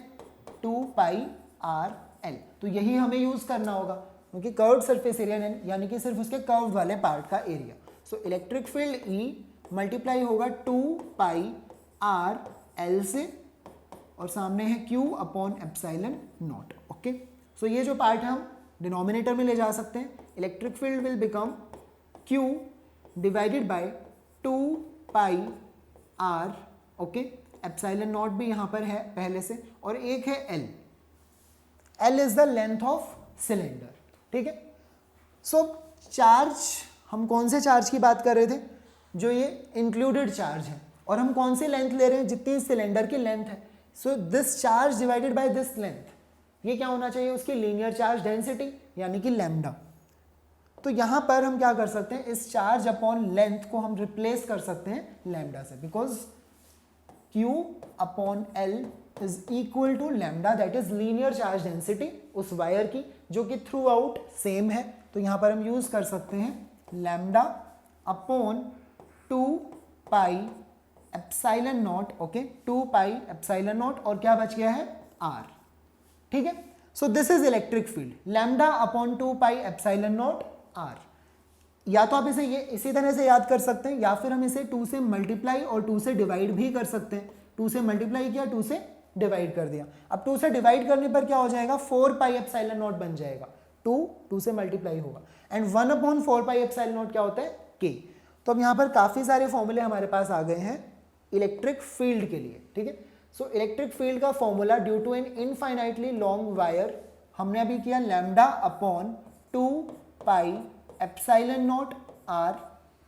2 पाई r L। तो यही हमें यूज करना होगा क्योंकि कर्व्ड सरफेस एरिया यानी कि सिर्फ उसके कर्व वाले पार्ट का एरिया। सो इलेक्ट्रिक फील्ड E मल्टीप्लाई होगा 2 पाई R L से और सामने है Q upon epsilon not. Okay, so ये जो पार्ट है हम डिनोमिनेटर में ले जा सकते हैं। Electric field will become Q divided by 2 pi R। Okay, epsilon not भी यहाँ पर है पहले से, और एक है L। L is the length of cylinder. ठीक है, सो चार्ज, हम कौन से चार्ज की बात कर रहे थे? जो ये इंक्लूडेड चार्ज है, और हम कौन सी लेंथ ले रहे हैं? जितनी सिलेंडर की लेंथ है। So this charge divided by this length, ये क्या होना चाहिए? उसकी लीनियर चार्ज डेंसिटी यानी कि लैम्डा। तो यहां पर हम क्या कर सकते हैं? इस चार्ज अपॉन लेंथ को हम रिप्लेस कर सकते हैं लैम्डा से, because Q upon L is equal to lambda, that is linear charge density उस वायर की, जो कि थ्रू आउट सेम है। तो यहां पर हम यूज कर सकते हैं lambda upon 2 pi epsilon not. Okay, 2 pi epsilon not, और क्या बच गया है? R। ठीक है, so this is electric field, lambda upon 2 pi epsilon naught R। या तो आप इसे ये इसी तरह से याद कर सकते हैं, या फिर हम इसे 2 से मल्टीप्लाई और 2 से डिवाइड भी कर सकते हैं। 2 से मल्टीप्लाई किया, 2 से डिवाइड कर दिया। अब 2 से डिवाइड करने पर क्या हो जाएगा? 4 पाई एप्सिलॉन नॉट बन जाएगा। 2 से मल्टीप्लाई होगा, and 1 upon 4 pi epsilon not क्या होता है? K। तो अब यहाँ पर काफी सारे फॉर्मूले हमारे पास आ गए हैं इलेक्ट्रिक फील्ड के लिए। ठीक है, सो इलेक्ट्रिक फील्ड का formula due to an infinitely long wire हमने अभी किया lambda upon 2 pi epsilon naught R।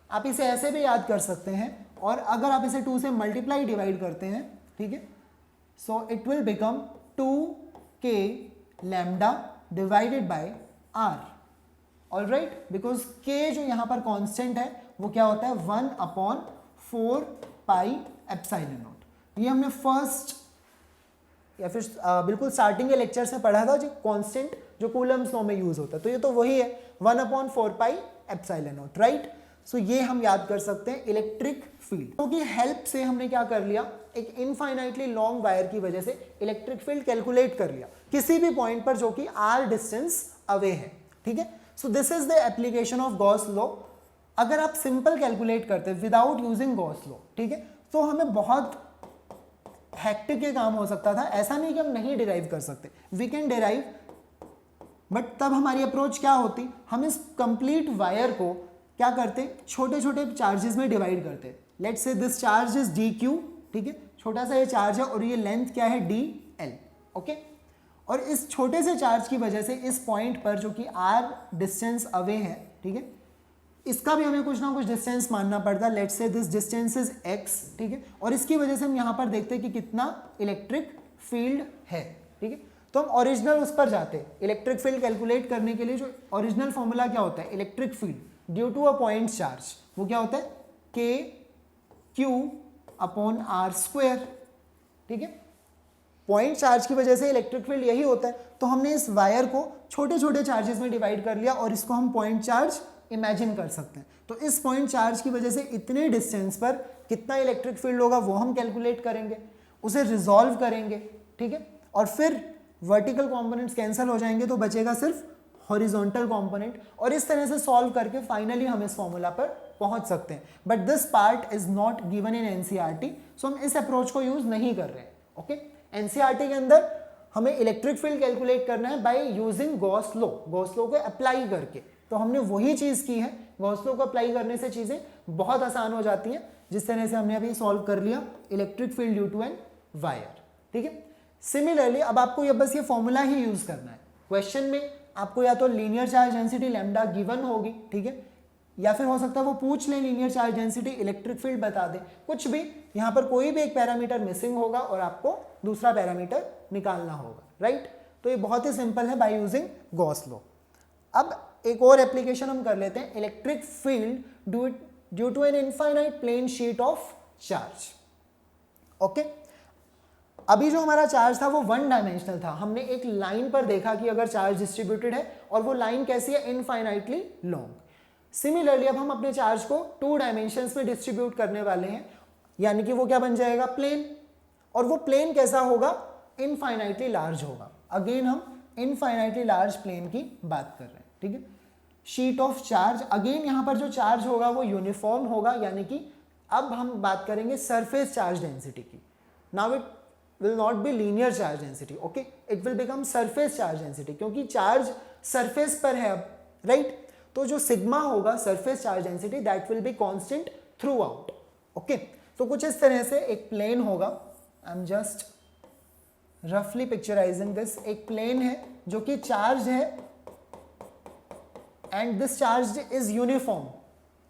आप इसे ऐसे भी याद कर सकते हैं, और अगर आप इसे 2 से मल्टीप्लाई डिवाइड करते हैं, ठीक है, सो it will become 2K lambda divided by R। All right, because K जो यहाँ पर कांस्टेंट है वो क्या होता है? 1 अपॉन 4 पाई एप्सिलॉन नॉट। ये हमने फर्स्ट या फिर बिल्कुल स्टार्टिंग के लेक्चर से पढ़ा था, जो कांस्टेंट जो कूलम्स लॉ में यूज होता है। तो ये तो वही है, 1 upon 4 pi epsilon not, right. So ये हम याद कर सकते हैं इलेक्ट्रिक फील्ड। तो की हेल्प से हमने क्या कर लिया? एक इनफाइनाइटली लॉन्ग वायर की वजह से इलेक्ट्रिक फील्ड कैलकुलेट कर लिया किसी भी पॉइंट पर जो कि R डिस्टेंस अवे है। ठीक है, so this is the application of Gauss law. अगर आप सिंपल कैलकुलेट करते विदाउट यूजिंग गॉस लॉ, ठीक है, तो हमें बहुत हेक्टिक के काम हो सकता था। ऐसा नहीं कि हम नहीं डिराइव कर सकते, वी कैन डिराइव, बट तब हमारी अप्रोच क्या होती? हम इस कंप्लीट वायर को क्या करते? छोटे छोटे चार्जेस में डिवाइड करते। Let's say this charge is dq। ठीक है, छोटा सा ये चार्ज है, और ये लेंथ क्या है? dl। ओके, और इस छोटे से चार्ज की वजह से इस पॉइंट पर जो कि R डिस्टेंस अवे है, ठीक है, इसका भी हमें कुछ ना कुछ डिस्टेंस मानना पड़ता है। Let's say this distance is x। ठीक है, और इसकी वजह से हम यहाँ पर देखते हैं कि कितना इलेक्ट्रिक फील्ड है। ठीक है, तो हम ओरिजिनल उस पर जाते हैं। इलेक्ट्रिक फील्ड कैलकुलेट करने के लिए जो ओरिजिनल फॉर्मूला क्या होता है? Electric field due to a point charge, वो क्या होता है? KQ upon R square. ठीक है, पॉइंट चार्ज की वजह से इलेक्ट्रिक फील्ड यही होता है। तो हमने इस वायर को छोटे छोटे चार्जेस में डिवाइड कर लिया, और इसको हम पॉइंट चार्ज इमेजिन कर सकते हैं। तो इस पॉइंट चार्ज की वजह से इतने डिस्टेंस पर कितना इलेक्ट्रिक फील्ड होगा वो हम कैलकुलेट करेंगे, उसे रिजॉल्व करेंगे। ठीक है, और फिर वर्टिकल कंपोनेंट्स कैंसिल हो जाएंगे, तो बचेगा सिर्फ हॉरिजॉन्टल कंपोनेंट, और इस तरह से सॉल्व करके फाइनली हम इस फॉर्मूला पर पहुंच सकते हैं। But this part is not given in NCERT, so हम इस अप्रोच को यूज नहीं कर रहे हैं। ओके, एनसीईआरटी के अंदर हमें इलेक्ट्रिक फील्ड कैलकुलेट करना है by using Gauss law, Gauss law को अप्लाई करके। तो हमने वही चीज की है। गॉस लॉ को अप्लाई करने से चीजें बहुत आसान हो जाती हैं, जिस तरह से हमने अभी सॉल्व कर लिया electric field due to an wire. ठीक है, सिमिलरली अब आपको बस ये फॉर्मूला ही यूज करना है। क्वेश्चन में आपको या तो linear charge density lambda given होगी, ठीक है, या फिर हो सकता है वो पूछ लें linear charge density, electric field बता दें, कुछ भी। यहाँ पर कोई भी एक पैरामीटर मिसिंग होगा और आपको दूसरा पैरामीटर निकालना होगा, राइट। तो ये बहुत ही सिंपल है बाय यूजिंग गॉस लॉ। अब एक और एप्लीकेशन हम कर लेते हैं, electric field due to an infinite plane sheet of charge. Okay, अभी जो हमारा चार्ज था वो 1 डायमेंशनल था। हमने एक लाइन पर देखा कि अगर चार्ज डिस्ट्रीब्यूटेड है, और वो लाइन कैसी है? Infinitely long. सिमिलरली अब हम अपने चार्ज को 2 डायमेंशंस में डिस्ट्रीब्यूट करने वाले हैं, यानी कि वो क्या बन जाएगा? प्लेन। और वो प्लेन कैसा होगा? इनफाइनाइटली लार्ज होगा। अगेन हम इनफाइनाइटली लार्ज प्लेन की बात कर रहे हैं, ठीक है। शीट ऑफ चार्ज, अगेन यहाँ पर जो चार्ज होगा वो यूनिफॉर्म होगा, यानी कि अब हम बात करेंगे सरफेस चार्ज डेंसिटी की। Now it will not be linear charge density, okay, it will become surface charge density, क्योंकि चार्ज सरफेस पर है अब, राइट। तो जो सिग्मा होगा surface charge density, that will be constant through out, okay. तो कुछ इस तरह से एक प्लेन होगा, आई एम जस्ट रफली पिक्चराइजिंग दिस। एक प्लेन है जो कि चार्ज है and this charge is uniform,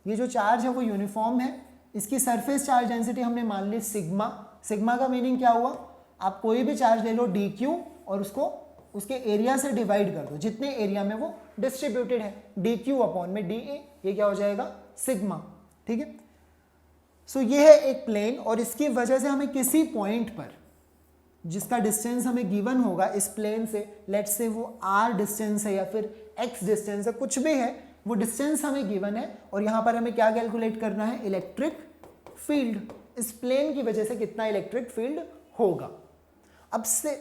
ये जो चार्ज है वो यूनिफॉर्म है। इसकी सरफेस चार्ज डेंसिटी हमने मान ली सिग्मा। सिग्मा का मीनिंग क्या हुआ, आप कोई भी चार्ज ले लो डी क्यू और उसको उसके एरिया से डिवाइड कर दो, जितने एरिया में वो डिस्ट्रीब्यूटेड है, डी क्यू अपॉन में डी ए, ये क्या हो जाएगा सिग्मा, ठीक है। सो ये है एक प्लेन, और इसकी वजह से हमें किसी पॉइंट पर जिसका डिस्टेंस हमें गिवन होगा इस प्लेन से, लेट्स से वो आर डिस्टेंस है या फिर एक्स डिस्टेंस है, कुछ भी है, वो डिस्टेंस हमें गिवन है, और यहाँ पर हमें क्या कैलकुलेट करना है, इलेक्ट्रिक फील्ड। इस प्लेन की वजह से कितना इलेक्ट्रिक फील्ड होगा। अब से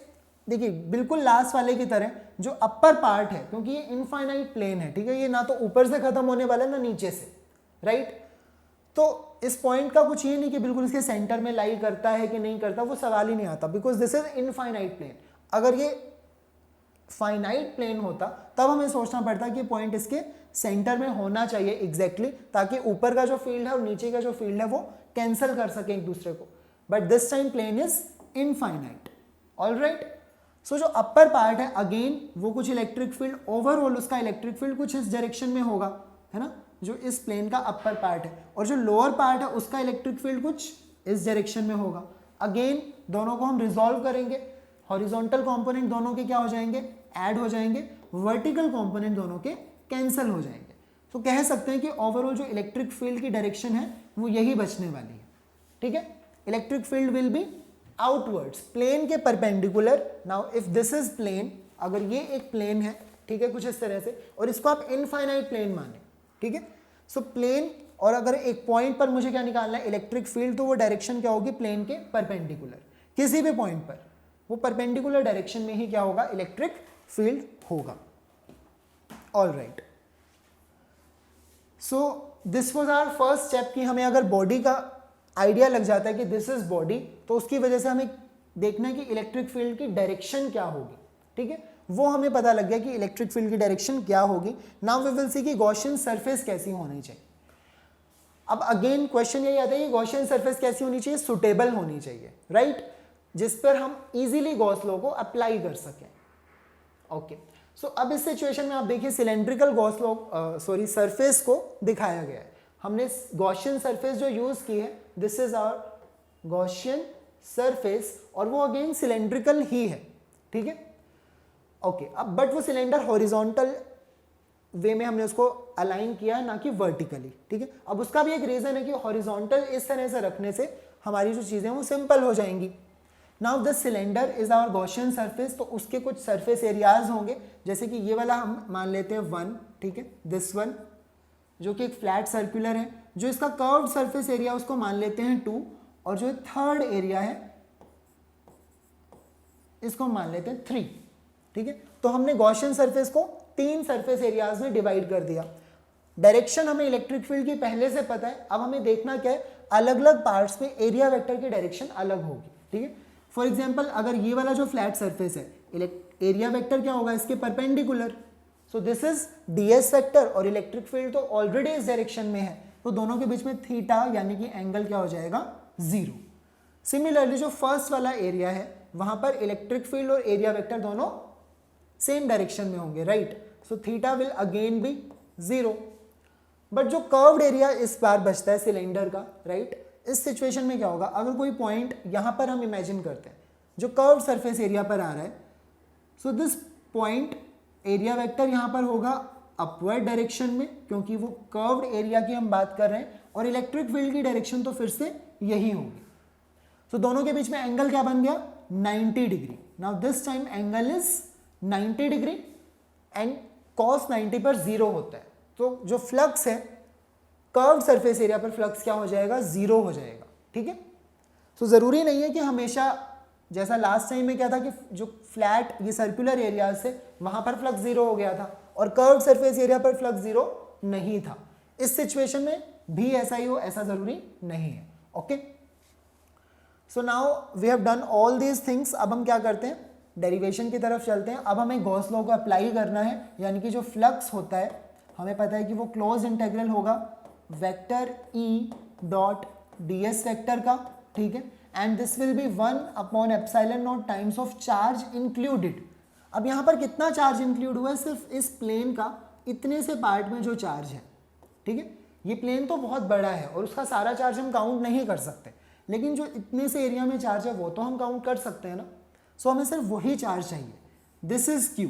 देखिए बिल्कुल लास्ट वाले की तरह जो अपर पार्ट है, क्योंकि ये इनफाइनाइट प्लेन है, ठीक है, ये ना तो ऊपर से खत्म होने वाला है ना नीचे से, राइट। तो इस पॉइंट का कुछ ये नहीं कि बिल्कुल इसके सेंटर में लाई करता है कि नहीं करता, वो सवाल ही नहीं आता, because this is infinite plane. अगर ये फाइनाइट प्लेन होता तब हमें सोचना पड़ता कि पॉइंट इसके सेंटर में होना चाहिए एग्जैक्टली, ताकि ऊपर का जो फील्ड है और नीचे का जो फील्ड है वो कैंसिल कर सके एक दूसरे को, but this time plane is infinite, alright. So जो अपर पार्ट है अगेन वो कुछ इलेक्ट्रिक फील्ड, ओवरऑल उसका इलेक्ट्रिक फील्ड कुछ इस डायरेक्शन में होगा, है ना, जो इस प्लेन का अपर पार्ट है, और जो लोअर पार्ट है उसका इलेक्ट्रिक फील्ड कुछ इस डायरेक्शन में होगा। अगेन दोनों को हम रिजॉल्व करेंगे, हॉरिजॉन्टल कंपोनेंट दोनों के क्या हो जाएंगे, ऐड हो जाएंगे, वर्टिकल कंपोनेंट दोनों के कैंसिल हो जाएंगे। तो कह सकते हैं कि ओवरऑल जो इलेक्ट्रिक फील्ड की डायरेक्शन है वो यही बचने वाली है, ठीक है। Electric field will be outwards, plane के perpendicular. Now if this is plane, अगर ये एक प्लेन है, ठीक है, कुछ इस तरह से, और इसको आप इनफाइनाइट प्लेन माने, ठीक है। सो प्लेन, और अगर एक पॉइंट पर मुझे क्या निकालना है, इलेक्ट्रिक फील्ड, तो वो डायरेक्शन क्या होगी, प्लेन के परपेंडिकुलर। किसी भी पॉइंट पर वो परपेंडिकुलर डायरेक्शन में ही क्या होगा, इलेक्ट्रिक फील्ड होगा, alright. So this was our first step कि हमें अगर बॉडी का आइडिया लग जाता है कि दिस इज बॉडी, तो उसकी वजह से हमें देखना है कि इलेक्ट्रिक फील्ड की डायरेक्शन क्या होगी, ठीक है। वो हमें पता लग गया कि इलेक्ट्रिक फील्ड की डायरेक्शन क्या होगी। नाउ वी विल सी कि गॉसियन सरफेस कैसी होनी चाहिए। अब अगेन क्वेश्चन यही आता है कि गॉसियन सरफेस कैसी होनी चाहिए, सुटेबल होनी चाहिए, राइट, जिस पर हम इजीली गॉस लॉ को अप्लाई कर सकें, ओके। सो अब इस सिचुएशन में आप देखिए सिलेंड्रिकल गॉस लॉ सरफेस को दिखाया गया है। हमने गॉसियन सरफेस जो यूज की है, this is our Gaussian surface, और वो अगेन सिलेंड्रिकल ही है, ठीक है, ओके। अब बट वो सिलेंडर हॉरिजॉन्टल वे में हमने उसको अलाइन किया ना कि वर्टिकली, ठीक है। अब उसका भी एक रीजन है कि हॉरिजॉन्टल इस तरह से रखने से हमारी जो चीजें वो सिंपल हो जाएंगी। Now this cylinder is our Gaussian surface, तो उसके कुछ सरफेस एरियाज होंगे, जैसे कि ये वाला हम मान लेते हैं 1, ठीक है, दिस वन जो कि एक फ्लैट सर्कुलर है। जो इसका कर्व्ड सरफेस एरिया उसको मान लेते हैं 2, और जो थर्ड एरिया है इसको मान लेते हैं 3, ठीक है। तो हमने गॉसियन सरफेस को 3 सरफेस एरियाज में डिवाइड कर दिया। डायरेक्शन हमें इलेक्ट्रिक फील्ड की पहले से पता है, अब हमें देखना क्या है, अलग अलग पार्ट्स में एरिया वेक्टर की डायरेक्शन अलग होगी, ठीक है। फॉर एग्जांपल अगर ये वाला जो फ्लैट सरफेस है, एरिया वेक्टर क्या होगा, इसके perpendicular, so this is ds vector, और इलेक्ट्रिक फील्ड तो ऑलरेडी इस डायरेक्शन में है, तो दोनों के बीच में थीटा यानी कि एंगल क्या हो जाएगा, 0। सिमिलरली जो फर्स्ट वाला एरिया है वहां पर इलेक्ट्रिक फील्ड और एरिया वेक्टर दोनों सेम डायरेक्शन में होंगे, right, so theta will again be 0। But जो कर्व्ड एरिया इस बार बचता है सिलेंडर का, राइट, इस सिचुएशन में क्या होगा, अगर कोई पॉइंट यहां पर हम इमेजिन करते हैं जो कर्व्ड सरफेस एरिया पर आ रहा है, so this point area vector यहां पर होगा अपवर्ड डायरेक्शन में, क्योंकि वो कर्व्ड एरिया की हम बात कर रहे हैं, और इलेक्ट्रिक फील्ड की डायरेक्शन तो फिर से यही होगी। तो दोनों के बीच में एंगल क्या बन गया, 90 degree. Now this time angle is 90 degree and cos 90 पर 0 होता है, तो जो फ्लक्स है कर्व्ड सरफेस एरिया पर फ्लक्स क्या हो जाएगा, 0 हो जाएगा, ठीक है। सो जरूरी नहीं है कि हमेशा जैसा लास्ट टाइम में क्या था कि जो फ्लैट ये सर्कुलर एरिया से वहां पर फ्लक्स जीरो हो गया था और कर्व सरफेस एरिया पर फ्लक्स जीरो नहीं था। इस सिचुएशन में भी ऐसा ही हो ऐसा जरूरी नहीं है। Okay, so now we have done all these things. अब हम क्या करते हैं, डेरिवेशन की तरफ चलते हैं। अब हमें गॉस लॉ को अप्लाई करना है, यानी कि जो फ्लक्स होता है हमें पता है कि वो क्लोज इंटेग्रल होगा vector E dot d s vector का, ठीक है, and this will be 1/ε0 times of charge included. अब यहाँ पर कितना चार्ज इंक्लूड हुआ है, सिर्फ इस प्लेन का इतने से पार्ट में जो चार्ज है, ठीक है, ये प्लेन तो बहुत बड़ा है और उसका सारा चार्ज हम काउंट नहीं कर सकते, लेकिन जो इतने से एरिया में चार्ज है वो तो हम काउंट कर सकते हैं ना। सो हमें सिर्फ वही चार्ज चाहिए, दिस इज क्यू।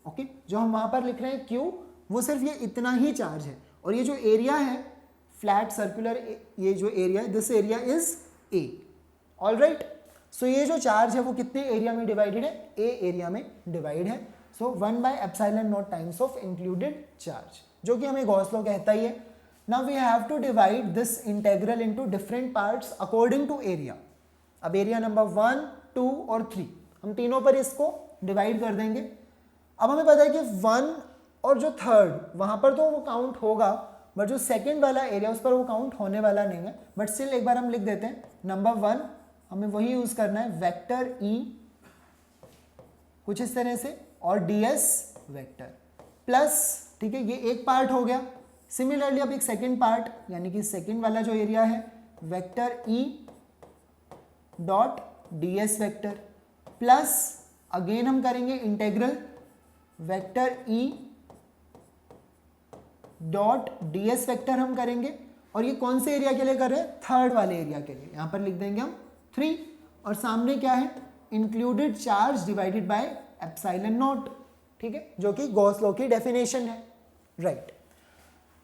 ओके, जो हम वहाँ पर लिख रहे हैं क्यू, वो सिर्फ ये इतना ही चार्ज है, और ये जो एरिया है फ्लैट सर्कुलर, ये जो एरिया है, this area is A. All right, so ये जो चार्ज है वो कितने एरिया में डिवाइडेड है, ए एरिया में डिवाइड है। सो 1/ε0 टाइम्स ऑफ इंक्लूडेड चार्ज, जो कि हमें गॉस लॉ कहता ही है। Now we have to divide this integral into different parts according to area. अब एरिया नंबर 1, 2 और 3 हम तीनों पर इसको डिवाइड कर देंगे। अब हमें पता है कि 1 और जो 3rd वहां पर तो वो काउंट होगा, बट जो सेकंड वाला एरिया उस पर वो काउंट होने वाला नहीं है, बट स्टिल एक बार हम लिख देते हैं। नंबर 1 हमें वही यूज करना है, वेक्टर ई कुछ इस तरह से और ds वेक्टर प्लस, ठीक है, ये एक पार्ट हो गया। सिमिलरली अब एक सेकंड पार्ट, यानी कि सेकंड वाला जो एरिया है vector E dot ds vector plus again हम करेंगे integral vector E dot ds vector हम करेंगे, और ये कौन से एरिया के लिए कर रहे हैं, 3rd वाले एरिया के लिए। यहां पर लिख देंगे हम 3, और सामने क्या है, इंक्लूडेड चार्ज डिवाइडेड बाय ε0, ठीक है, जो कि गॉस लॉ की डेफिनेशन है। राइट,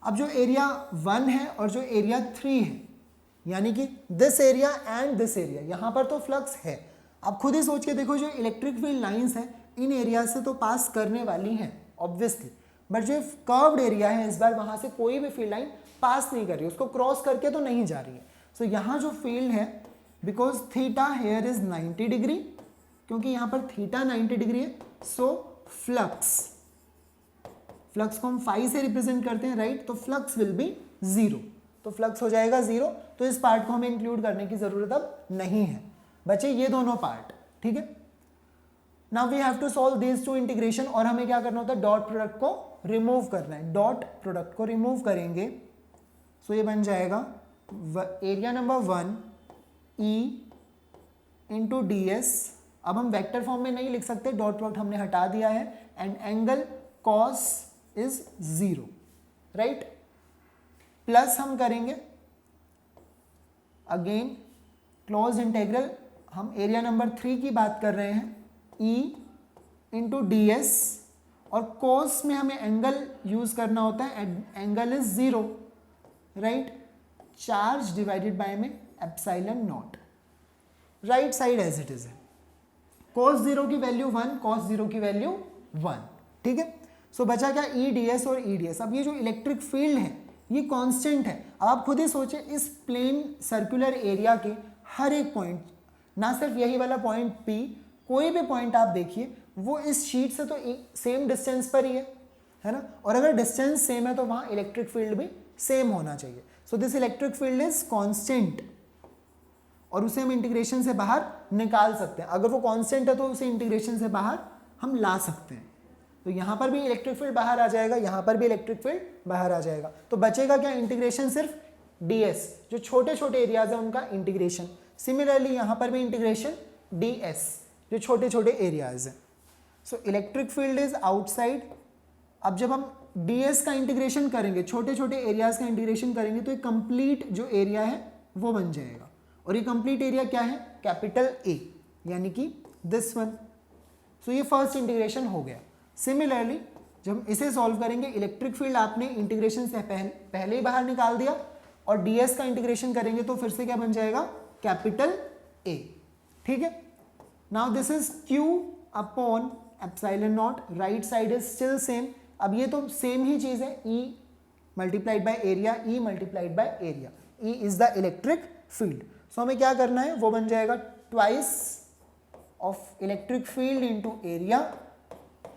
अब जो एरिया 1 है और जो एरिया 3 है, यानी कि this area and this area, यहां पर तो फ्लक्स है। आप खुद ही सोच के देखो, जो इलेक्ट्रिक फील्ड लाइंस है इन एरिया से तो पास करने वाली हैं ऑब्वियसली, बट जो कर्व्ड एरिया है इस बार वहां से कोई भी फील्ड लाइन पास नहीं कर रही, उसको क्रॉस करके तो नहीं जा रही है। सो यहाँ जो फील्ड है, because theta here is 90 degree, क्योंकि यहाँ पर थीटा 90 डिग्री है, सो फ्लक्स को हम फाई से रिप्रेजेंट करते हैं, राइट, तो फ्लक्स विल बी 0, तो फ्लक्स हो जाएगा 0। तो इस पार्ट को हमें इंक्लूड करने की जरूरत अब नहीं है, बचे ये दोनों पार्ट, ठीक है। Now we have to solve this two integration, और हमें क्या करना होता है, डॉट प्रोडक्ट को रिमूव करना है। डॉट प्रोडक्ट को रिमूव करेंगे, सो ये बन जाएगा area number 1 E into D S. अब हम वेक्टर फॉर्म में नहीं लिख सकते, डॉट प्रोडक्ट हमने हटा दिया है, and angle cos is 0, right, plus हम करेंगे अगेन क्लोज इंटेग्रल, हम एरिया नंबर 3 की बात कर रहे हैं, ई इंटू डी एस, और कोस में हमें एंगल यूज करना होता है, angle is 0, right, charge divided by में ε0, right side as it is है। cos 0 की वैल्यू 1, cos 0 की वैल्यू 1, ठीक है। सो बचा क्या, ई डी एस और ई डी एस। अब ये जो इलेक्ट्रिक फील्ड है ये कांस्टेंट है। अब आप खुद ही सोचें, इस प्लेन सर्कुलर एरिया के हर एक पॉइंट, ना सिर्फ यही वाला पॉइंट P, कोई भी पॉइंट आप देखिए वो इस शीट से तो सेम डिस्टेंस पर ही है ना, और अगर डिस्टेंस सेम है तो वहाँ इलेक्ट्रिक फील्ड भी सेम होना चाहिए। So this electric field is constant, और उसे हम इंटीग्रेशन से बाहर निकाल सकते हैं। अगर वो कांस्टेंट है तो उसे इंटीग्रेशन से बाहर हम ला सकते हैं। तो यहाँ पर भी इलेक्ट्रिक फील्ड बाहर आ जाएगा, यहाँ पर भी इलेक्ट्रिक फील्ड बाहर आ जाएगा, तो बचेगा क्या, इंटीग्रेशन सिर्फ ds, जो छोटे छोटे एरियाज है उनका इंटीग्रेशन। सिमिलरली यहाँ पर भी इंटीग्रेशन ds, जो छोटे छोटे एरियाज हैं। सो इलेक्ट्रिक फील्ड इज आउटसाइड। अब जब हम ds का इंटीग्रेशन करेंगे, छोटे छोटे एरियाज का इंटीग्रेशन करेंगे, तो एक कंप्लीट जो एरिया है वो बन जाएगा, और ये कंप्लीट एरिया क्या है, कैपिटल A, यानी कि दिस वन। सो ये फर्स्ट इंटीग्रेशन हो गया। सिमिलरली जब हम इसे सॉल्व करेंगे, इलेक्ट्रिक फील्ड आपने इंटीग्रेशन से पहले ही बाहर निकाल दिया, और ds का इंटीग्रेशन करेंगे तो फिर से क्या बन जाएगा, कैपिटल A, ठीक है। Now this is Q upon ε0, right side is still same. अब ये तो सेम ही चीज है, E multiplied by area, E multiplied by area, E is the electric field. So हमें क्या करना है, वो बन जाएगा twice of electric field into area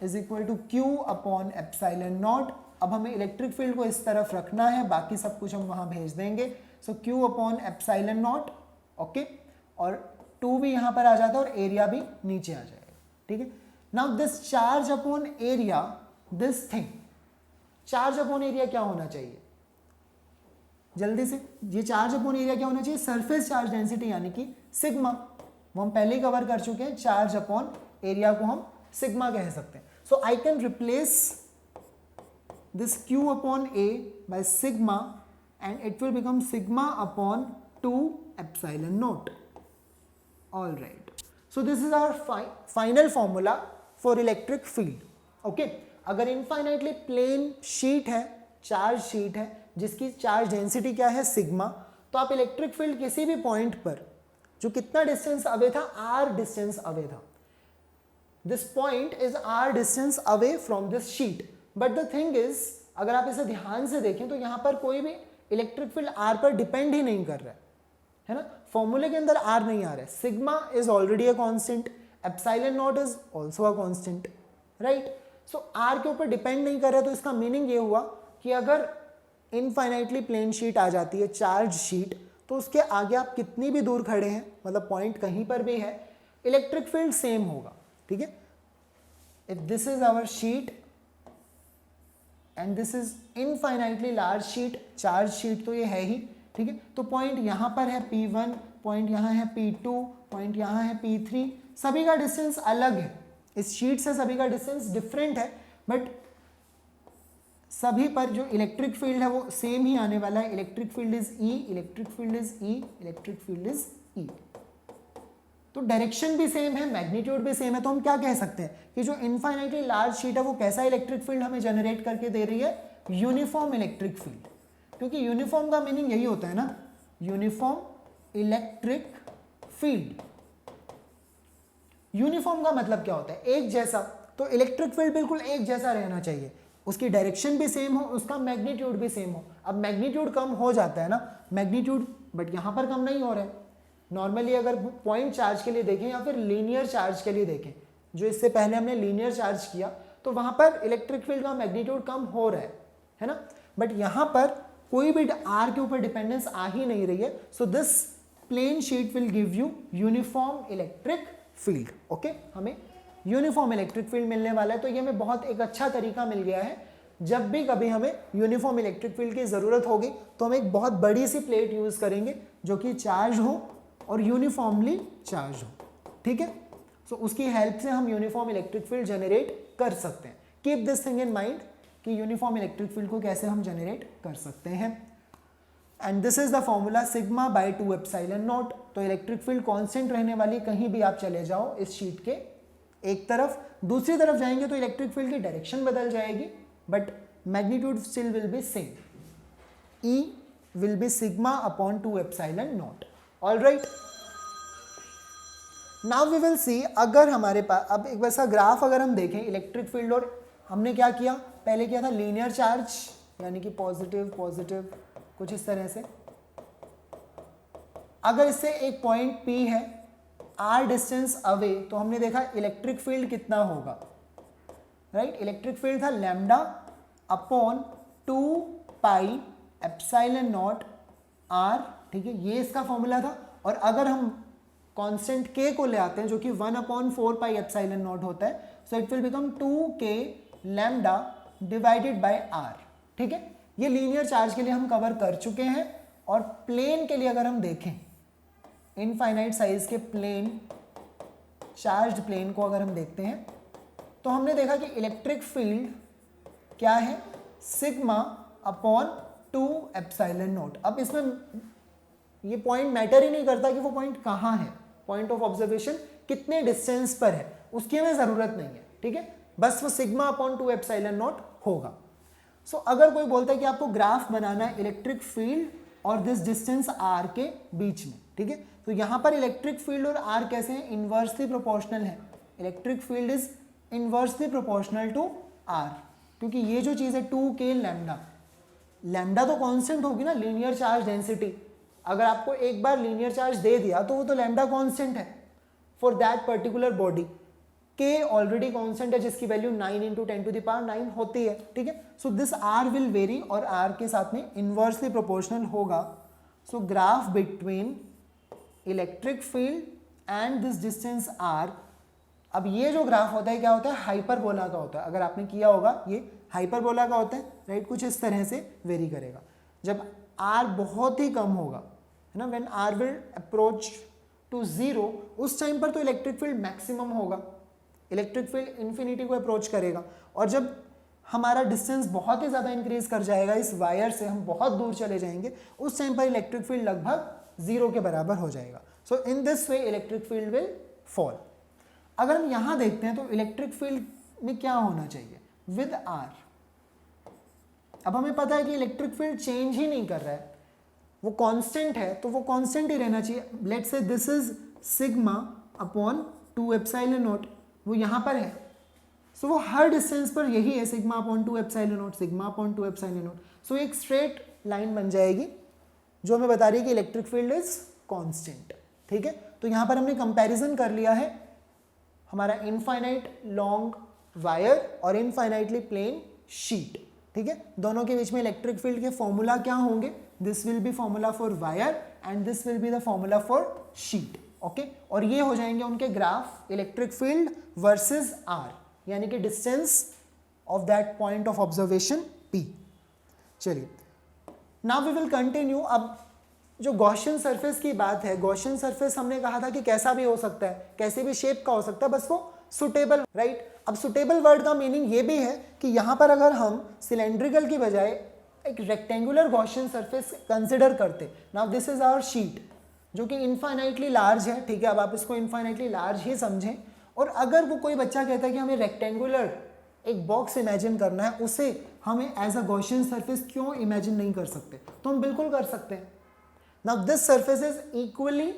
is equal to Q upon epsilon not. अब हमें इलेक्ट्रिक फील्ड को इस तरफ रखना है, बाकी सब कुछ हम वहां भेज देंगे। सो Q upon epsilon not, okay, और 2 भी यहां पर आ जाता है और एरिया भी नीचे आ जाएगा, ठीक है। Now this charge upon area, this thing, charge upon area क्या होना चाहिए जल्दी से, ये चार्ज अपॉन एरिया क्या होना चाहिए, सरफेस चार्ज डेंसिटी यानी कि सिग्मा, वो हम पहले ही कवर कर चुके हैं। चार्ज अपॉन एरिया को हम सिग्मा कह सकते हैं। So I can replace this Q upon A by sigma and it will become sigma upon 2 epsilon not. All right, so this is our final formula for electric field, okay. अगर infinitely plane sheet है, charge sheet है, जिसकी charge density क्या है, sigma, तो आप electric field किसी भी पॉइंट पर, जो कितना डिस्टेंस अवे था, r डिस्टेंस अवे था, this point is r distance away from this sheet. But the thing is, अगर आप इसे ध्यान से देखें तो यहां पर कोई भी इलेक्ट्रिक फील्ड r पर डिपेंड ही नहीं कर रहा है ना, फॉर्मूले के अंदर r नहीं आ रहा है। Sigma is already a constant, epsilon not is also a constant, right. So r के ऊपर डिपेंड नहीं कर रहा है, तो इसका मीनिंग ये हुआ कि अगर इनफाइनाइटली प्लेन शीट आ जाती है, चार्ज शीट, तो उसके आगे आप कितनी भी दूर खड़े हैं, मतलब पॉइंट कहीं पर भी है, इलेक्ट्रिक फील्ड सेम होगा, ठीक है। If this is our sheet and this is infinitely large sheet, charge sheet तो ये है ही, ठीक है। तो पॉइंट यहां पर है P1, पॉइंट यहां है P2, पॉइंट यहां है P3, सभी का डिस्टेंस अलग है, इस शीट से सभी का डिस्टेंस डिफरेंट है, बट सभी पर जो इलेक्ट्रिक फील्ड है वो सेम ही आने वाला है। Electric field is E, electric field is E, electric field is E। तो डायरेक्शन भी सेम है, मैग्नीट्यूड भी सेम है, तो हम क्या कह सकते हैं कि जो इनफाइनाइटली लार्ज शीट है वो कैसा इलेक्ट्रिक फील्ड हमें जनरेट करके दे रही है, यूनिफॉर्म इलेक्ट्रिक फील्ड। क्योंकि यूनिफॉर्म का मीनिंग यही होता है ना, यूनिफॉर्म इलेक्ट्रिक फील्ड। यूनिफॉर्म का मतलब क्या होता है, एक जैसा, तो इलेक्ट्रिक फील्ड बिल्कुल एक जैसा रहना चाहिए, उसकी डायरेक्शन भी सेम हो, उसका मैग्नीट्यूड भी सेम हो। अब मैग्नीट्यूड कम हो जाता है ना, मैग्नीट्यूड, बट यहां पर कम नहीं हो रहा है। नॉर्मली अगर पॉइंट चार्ज के लिए देखें या फिर लीनियर चार्ज के लिए देखें, जो इससे पहले हमने लीनियर चार्ज किया, तो वहां पर इलेक्ट्रिक फील्ड का मैग्नीट्यूड कम हो रहा है ना, बट यहां पर कोई भी r के ऊपर डिपेंडेंस आ ही नहीं रही है। So this plane sheet will give you uniform electric field, okay. हमें यूनिफॉर्म इलेक्ट्रिक फील्ड मिलने वाला है, तो ये हमें बहुत एक अच्छा तरीका मिल गया है। जब भी कभी हमें यूनिफॉर्म इलेक्ट्रिक फील्ड की ज़रूरत होगी तो हम एक बहुत बड़ी सी प्लेट यूज़ करेंगे जो कि चार्ज हो और यूनिफॉर्मली चार्ज हो, ठीक है। सो उसकी हेल्प से हम यूनिफॉर्म इलेक्ट्रिक फील्ड जनरेट कर सकते हैं। Keep this thing in mind कि यूनिफॉर्म इलेक्ट्रिक फील्ड को कैसे हम जनरेट कर सकते हैं। And this is the formula sigma bye 2 epsilon not. तो इलेक्ट्रिक फील्ड कांस्टेंट रहने वाली, कहीं भी आप चले जाओ इस शीट के एक तरफ, दूसरी तरफ जाएंगे तो इलेक्ट्रिक फील्ड की डायरेक्शन बदल जाएगी, but magnitude still will be same, E will be sigma upon 2 epsilon not. All right, now we will see, अगर हमारे पास अब एक वैसा ग्राफ अगर हम देखें इलेक्ट्रिक फील्ड, और हमने क्या किया, पहले किया था लीनियर चार्ज, यानी कि पॉजिटिव पॉजिटिव कुछ इस तरह से। अगर इससे एक पॉइंट P है r डिस्टेंस अवे, तो हमने देखा इलेक्ट्रिक फील्ड कितना होगा, राइट। इलेक्ट्रिक फील्ड था lambda upon 2 pi epsilon naught r, ठीक है, ये इसका फॉर्मूला था। और अगर हम कांस्टेंट k को ले आते हैं जो कि 1/4 पाई एप्सिलॉन नॉट होता है, सो it will become 2k lambda divided by r, ठीक है। ये लीनियर चार्ज के लिए हम कवर कर चुके हैं। और प्लेन के लिए अगर हम देखें, इनफाइनाइट साइज के प्लेन, चार्ज्ड प्लेन को अगर हम देखते हैं, तो हमने देखा कि इलेक्ट्रिक फील्ड क्या है, सिग्मा अपॉन 2 एप्सिलॉन नॉट। अब इसमें ये पॉइंट मैटर ही नहीं करता कि वो पॉइंट कहाँ है, पॉइंट ऑफ ऑब्जर्वेशन कितने डिस्टेंस पर है, उसकी हमें ज़रूरत नहीं है, ठीक है, बस वो सिग्मा अपॉन 2 एप्सिलॉन नॉट होगा। सो अगर कोई बोलता है कि आपको ग्राफ बनाना है इलेक्ट्रिक फील्ड और दिस डिस्टेंस r के बीच में, ठीक है, तो यहाँ पर इलेक्ट्रिक फील्ड और r कैसे हैं, इन्वर्सली प्रोपोर्शनल है। Electric field is inversely proportional to r, क्योंकि ये जो चीज़ है 2k लैम्डा, लैम्डा तो कांस्टेंट होगी ना, लीनियर चार्ज डेंसिटी। अगर आपको एक बार लीनियर चार्ज दे दिया तो वो तो लैम्डा कांस्टेंट है, फॉर दैट पर्टिकुलर बॉडी। के ऑलरेडी कांस्टेंट है जिसकी वैल्यू 9 इंटू 10⁻9 होती है, ठीक है। So this r will vary और आर के साथ में इनवर्सली प्रोपोर्शनल होगा। सो graph between electric field and this distance r, अब ये जो ग्राफ होता है क्या होता है, हाइपरबोला का होता है। अगर आपने किया होगा ये हाइपरबोला का होता है, राइट, कुछ इस तरह से वेरी करेगा। जब आर बहुत ही कम होगा, है ना, when r will approach to 0, उस टाइम पर तो इलेक्ट्रिक फील्ड मैक्सिमम होगा, इलेक्ट्रिक फील्ड इन्फिनिटी को अप्रोच करेगा। और जब हमारा डिस्टेंस बहुत ही ज़्यादा इंक्रीज कर जाएगा इस वायर से, हम बहुत दूर चले जाएंगे, उस टाइम पर इलेक्ट्रिक फील्ड लगभग 0 के बराबर हो जाएगा। So in this way electric field will fall. अगर हम यहाँ देखते हैं तो इलेक्ट्रिक फील्ड में क्या होना चाहिए विद आर। अब हमें पता है कि इलेक्ट्रिक फील्ड चेंज ही नहीं कर रहा है, वो कांस्टेंट है, तो वो कांस्टेंट ही रहना चाहिए। Let's say this is sigma upon 2 epsilon not, वो यहाँ पर है। सो वो हर डिस्टेंस पर यही है, sigma upon 2 epsilon not, sigma upon 2 epsilon not. So एक स्ट्रेट लाइन बन जाएगी जो हमें बता रही है कि इलेक्ट्रिक फील्ड इज कांस्टेंट, ठीक है। तो यहाँ पर हमने कंपैरिजन कर लिया है हमारा इनफाइनाइट लॉन्ग वायर और इनफाइनाइटली प्लेन शीट, ठीक है। दोनों के बीच में इलेक्ट्रिक फील्ड के फॉर्मूला क्या होंगे, this will be formula for wire and this will be the formula for sheet, okay. और ये हो जाएंगे उनके graph, electric field versus r, यानी कि distance of that point of observation P। चलिए नाउ वी विल कंटिन्यू। अब जो गॉसियन सरफेस की बात है, गॉसियन सरफेस हमने कहा था कि कैसा भी हो सकता है, कैसे भी शेप का हो सकता है, बस वो सुटेबल, राइट। अब सुटेबल वर्ड का मीनिंग ये भी है कि यहाँ पर अगर हम सिलेंड्रिकल की बजाय एक रेक्टेंगुलर गॉसियन सरफेस कंसिडर करते, now this is our sheet जो कि इनफाइनाइटली लार्ज है, ठीक है। अब आप इसको इनफाइनाइटली लार्ज ही समझें। और अगर वो कोई बच्चा कहता है कि हमें रेक्टेंगुलर एक बॉक्स इमेजिन करना है, उसे हमें एज अ गॉसियन सरफेस क्यों इमेजिन नहीं कर सकते, तो हम बिल्कुल कर सकते हैं। Now this surface is equally,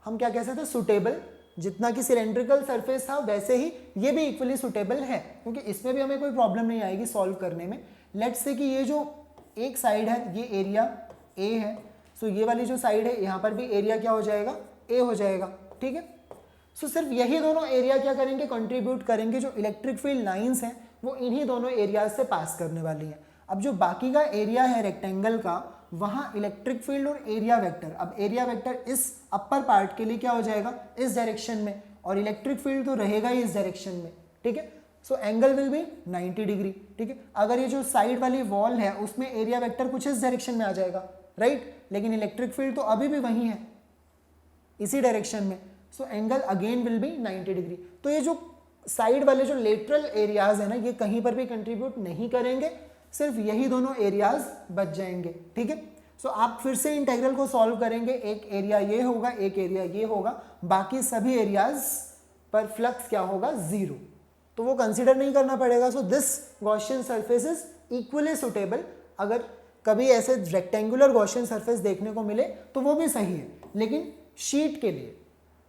हम क्या कह सकते हैं, सुटेबल। जितना कि सिलेंड्रिकल सरफेस था वैसे ही ये भी इक्वली सुटेबल है, क्योंकि इसमें भी हमें कोई प्रॉब्लम नहीं आएगी सॉल्व करने में। लेट्स से कि ये जो एक साइड है ये एरिया ए है, सो ये वाली जो साइड है यहाँ पर भी एरिया क्या हो जाएगा, ए हो जाएगा, ठीक है। सो सिर्फ यही दोनों एरिया क्या करेंगे, कंट्रीब्यूट करेंगे। जो इलेक्ट्रिक फील्ड लाइंस हैं वो इन्हीं दोनों एरियाज से पास करने वाली हैं। अब जो बाकी का एरिया है रेक्टेंगल का, वहाँ इलेक्ट्रिक फील्ड और एरिया वेक्टर, अब एरिया वेक्टर इस अपर पार्ट के लिए क्या हो जाएगा, इस डायरेक्शन में, और इलेक्ट्रिक फील्ड तो रहेगा ही इस डायरेक्शन में, ठीक है। So angle will be 90 degree, ठीक है। अगर ये जो साइड वाली वॉल है उसमें एरिया वेक्टर कुछ इस डायरेक्शन में आ जाएगा, राइट, लेकिन इलेक्ट्रिक फील्ड तो अभी भी वही है, इसी डायरेक्शन में। So angle again will be 90 degree. तो ये जो साइड वाले जो लेटरल एरियाज है ना, ये कहीं पर भी कंट्रीब्यूट नहीं करेंगे, सिर्फ यही दोनों एरियाज बच जाएंगे, ठीक है। सो आप फिर से इंटीग्रल को सॉल्व करेंगे, एक एरिया ये होगा, एक एरिया ये होगा, बाकी सभी एरियाज पर फ्लक्स क्या होगा, 0, तो वो कंसीडर नहीं करना पड़ेगा। So this Gaussian surface is equally suitable. अगर कभी ऐसे रेक्टेंगुलर गॉसियन सरफेस देखने को मिले तो वो भी सही है, लेकिन शीट के लिए,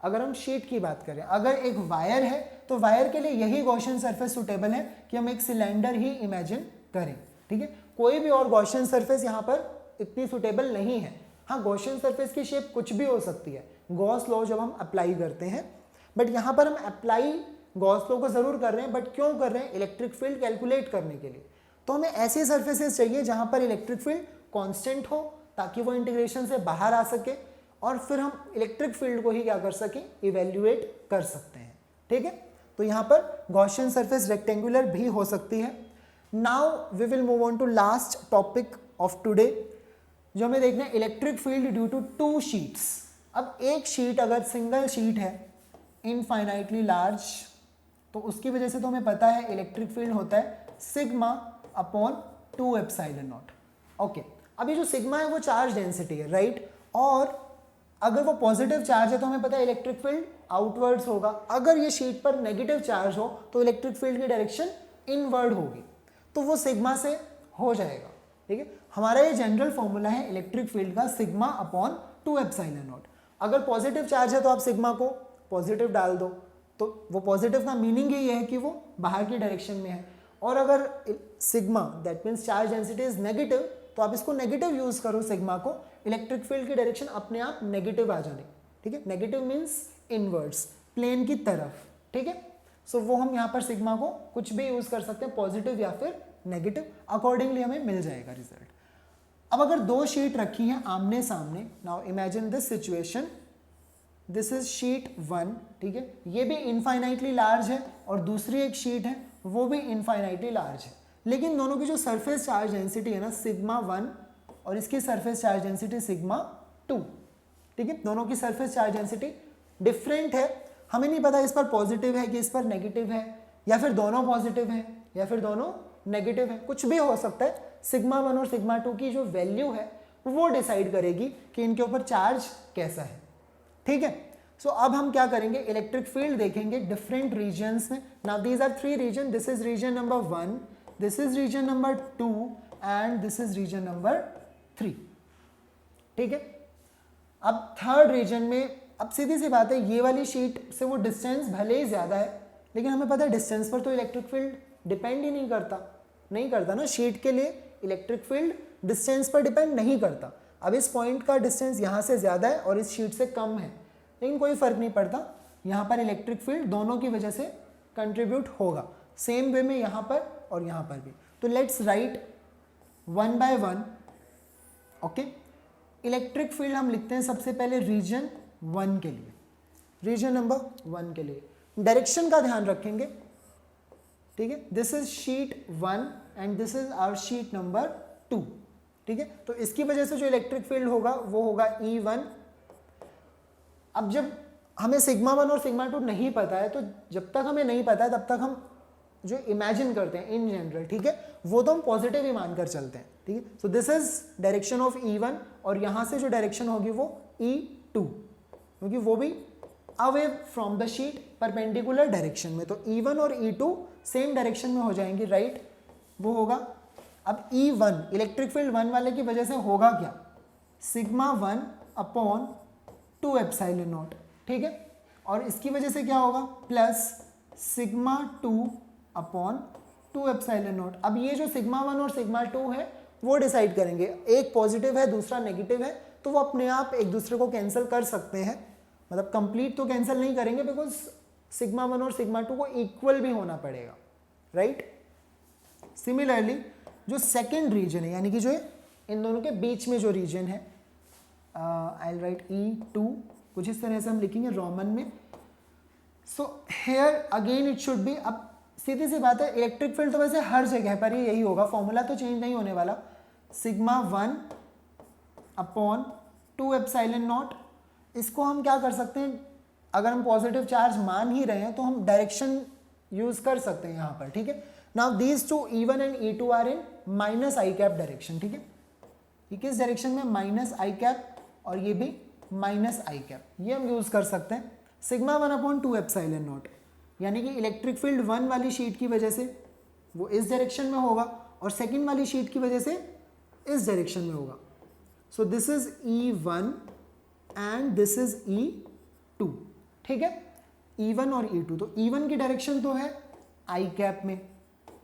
अगर हम शीट की बात करें, अगर एक वायर है तो वायर के लिए यही गॉसियन सरफेस सुटेबल है कि हम एक सिलेंडर ही इमेजिन करें, ठीक है। कोई भी और गॉसियन सरफेस यहाँ पर इतनी सुटेबल नहीं है। हाँ, गॉसियन सरफेस की शेप कुछ भी हो सकती है गॉस लॉ जब हम अप्लाई करते हैं, बट यहाँ पर हम अप्लाई गॉस लॉ को जरूर कर रहे हैं, बट क्यों कर रहे हैं, इलेक्ट्रिक फील्ड कैलकुलेट करने के लिए। तो हमें ऐसी सरफेसेस चाहिए जहाँ पर इलेक्ट्रिक फील्ड कॉन्स्टेंट हो, ताकि वो इंटीग्रेशन से बाहर आ सके और फिर हम इलेक्ट्रिक फील्ड को ही क्या कर सकें, इवेल्युएट कर सकते हैं, ठीक है। तो यहाँ पर गॉसियन सरफेस रेक्टेंगुलर भी हो सकती है। Now we will move on to last topic of today, जो हमें देखना है electric field due to 2 sheets. अब एक शीट अगर सिंगल शीट है इनफाइनाइटली लार्ज, तो उसकी वजह से तो हमें पता है इलेक्ट्रिक फील्ड होता है sigma upon 2 epsilon not, okay. अब ये जो सिग्मा है वो चार्ज डेंसिटी है, राइट, और अगर वो पॉजिटिव चार्ज है तो हमें पता है इलेक्ट्रिक फील्ड आउटवर्ड्स होगा। अगर ये शीट पर नेगेटिव चार्ज हो तो इलेक्ट्रिक फील्ड की डायरेक्शन इनवर्ड होगी, तो वो सिग्मा से हो जाएगा, ठीक है। हमारा ये जनरल फॉर्मूला है इलेक्ट्रिक फील्ड का, सिग्मा अपॉन 2 एप्सिलॉन नॉट। अगर पॉजिटिव चार्ज है तो आप सिग्मा को पॉजिटिव डाल दो, तो वो पॉजिटिव का मीनिंग ही है कि वो बाहर की डायरेक्शन में है। और अगर sigma that means charge density is negative, तो आप इसको नेगेटिव यूज करो सिग्मा को, इलेक्ट्रिक फील्ड की डायरेक्शन अपने आप नेगेटिव आ जाने, ठीक है। नेगेटिव मीन्स इनवर्ड्स, प्लेन की तरफ, ठीक है। सो वो हम यहाँ पर सिग्मा को कुछ भी यूज कर सकते हैं, पॉजिटिव या फिर नेगेटिव, अकॉर्डिंगली हमें मिल जाएगा रिजल्ट। अब अगर दो शीट रखी हैं आमने सामने, now imagine this situation, this is sheet 1, ठीक है, ये भी इनफाइनाइटली लार्ज है और दूसरी एक शीट है वो भी इनफाइनाइटली लार्ज है, लेकिन दोनों की जो सरफेस चार्ज डेंसिटी है ना सिग्मा 1 और इसकी सरफेस चार्ज डेंसिटी सिग्मा 2, ठीक है, दोनों की सरफेस चार्ज डेंसिटी डिफरेंट है। हमें नहीं पता इस पर पॉजिटिव है कि इस पर नेगेटिव है, या फिर दोनों पॉजिटिव है या फिर दोनों नेगेटिव है, कुछ भी हो सकता है। सिग्मा 1 और सिग्मा 2 की जो वैल्यू है वो डिसाइड करेगी कि इनके ऊपर चार्ज कैसा है, ठीक है। सो अब हम क्या करेंगे, इलेक्ट्रिक फील्ड देखेंगे डिफरेंट रीजन्स में। Now these are 3 region, this is region number 1, this is region number 2 and this is region number 3, ठीक है। अब थर्ड रीजन में, अब सीधी सी बात है, ये वाली शीट से वो डिस्टेंस भले ही ज्यादा है, लेकिन हमें पता है डिस्टेंस पर तो इलेक्ट्रिक फील्ड डिपेंड ही नहीं करता ना, शीट के लिए इलेक्ट्रिक फील्ड डिस्टेंस पर डिपेंड नहीं करता। अब इस पॉइंट का डिस्टेंस यहाँ से ज़्यादा है और इस शीट से कम है, लेकिन कोई फ़र्क नहीं पड़ता, यहाँ पर इलेक्ट्रिक फील्ड दोनों की वजह से कंट्रीब्यूट होगा, सेम वे में यहाँ पर और यहाँ पर भी। तो let's write 1 by 1, okay. Electric field हम लिखते हैं सबसे पहले रीजन 1 के लिए, रीजन नंबर 1 के लिए डायरेक्शन का ध्यान रखेंगे, ठीक है। This is sheet 1 and this is our sheet number 2, ठीक है। तो इसकी वजह से जो इलेक्ट्रिक फील्ड होगा वो होगा E1। अब जब हमें सिग्मा 1 और सिग्मा 2 नहीं पता है, तो जब तक हमें नहीं पता है तब तक हम जो इमेजिन करते हैं इन जनरल, ठीक है, वो तो हम पॉजिटिव ही मानकर चलते हैं, ठीक है। So this is direction of E1 और यहाँ से जो डायरेक्शन होगी वो E2, क्योंकि वो भी away from the sheet perpendicular direction में, तो E1 और E2 सेम डायरेक्शन में हो जाएंगी, राइट, वो होगा। अब E1 इलेक्ट्रिक फील्ड 1 वाले की वजह से होगा क्या, सिग्मा 1 अपॉन 2 एप्सिलॉन नॉट, ठीक है, और इसकी वजह से क्या होगा plus sigma 2 upon 2 epsilon not. अब ये जो सिग्मा 1 और सिग्मा 2 है वो डिसाइड करेंगे, एक पॉजिटिव है दूसरा नेगेटिव है, तो वो अपने आप एक दूसरे को कैंसिल कर सकते हैं, मतलब कंप्लीट तो कैंसिल नहीं करेंगे बिकॉज सिग्मा 1 और सिग्मा 2 को इक्वल भी होना पड़ेगा, राइट। सिमिलरली जो सेकेंड रीजन है, यानी कि जो इन दोनों के बीच में जो रीजन है, आई विल राइट E2, कुछ इस तरह से हम लिखेंगे रोमन में। So here again it should be, अब सीधी सी बात है, इलेक्ट्रिक फील्ड तो वैसे हर जगह पर ही यही होगा, फॉर्मूला तो चेंज नहीं होने वाला, सिग्मा 1 अपॉन 2 एप्सिलॉन नॉट। इसको हम क्या कर सकते हैं, अगर हम पॉजिटिव चार्ज मान ही रहे हैं तो हम डायरेक्शन यूज कर सकते हैं यहाँ पर, ठीक है। Now these two E1 and E2 are in minus I cap direction, ठीक है, ये किस डायरेक्शन में, माइनस आई कैप, और ये भी माइनस आई कैप, ये हम यूज कर सकते हैं। सिग्मा 1 अपॉन 2 एप्सिलॉन नॉट, यानी कि इलेक्ट्रिक फील्ड 1 वाली शीट की वजह से वो इस डायरेक्शन में होगा और सेकंड वाली शीट की वजह से इस डायरेक्शन में होगा। So this is E1 and this is E2, ठीक है, E1 और E2। तो E1 की डायरेक्शन तो है आई कैप में,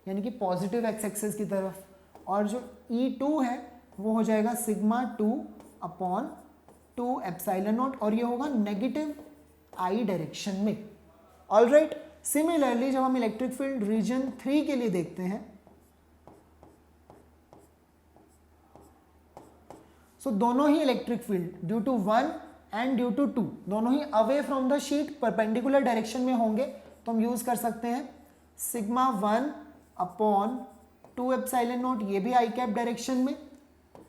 यानी कि पॉजिटिव एक्स एक्सिस की तरफ, और जो E2 है वो हो जाएगा सिग्मा 2 अपॉन 2 एप्सिलॉन नॉट, और ये होगा नेगेटिव आई डायरेक्शन में, ऑलराइट। सिमिलरली जब हम इलेक्ट्रिक फील्ड रीजन 3 के लिए देखते हैं, सो दोनों ही electric field due to 1 and due to 2 दोनों ही away from the sheet perpendicular direction में होंगे, तो हम यूज कर सकते हैं सिग्मा 1 अपॉन 2 एप्सिलॉन नॉट, ये भी आई कैप डायरेक्शन में,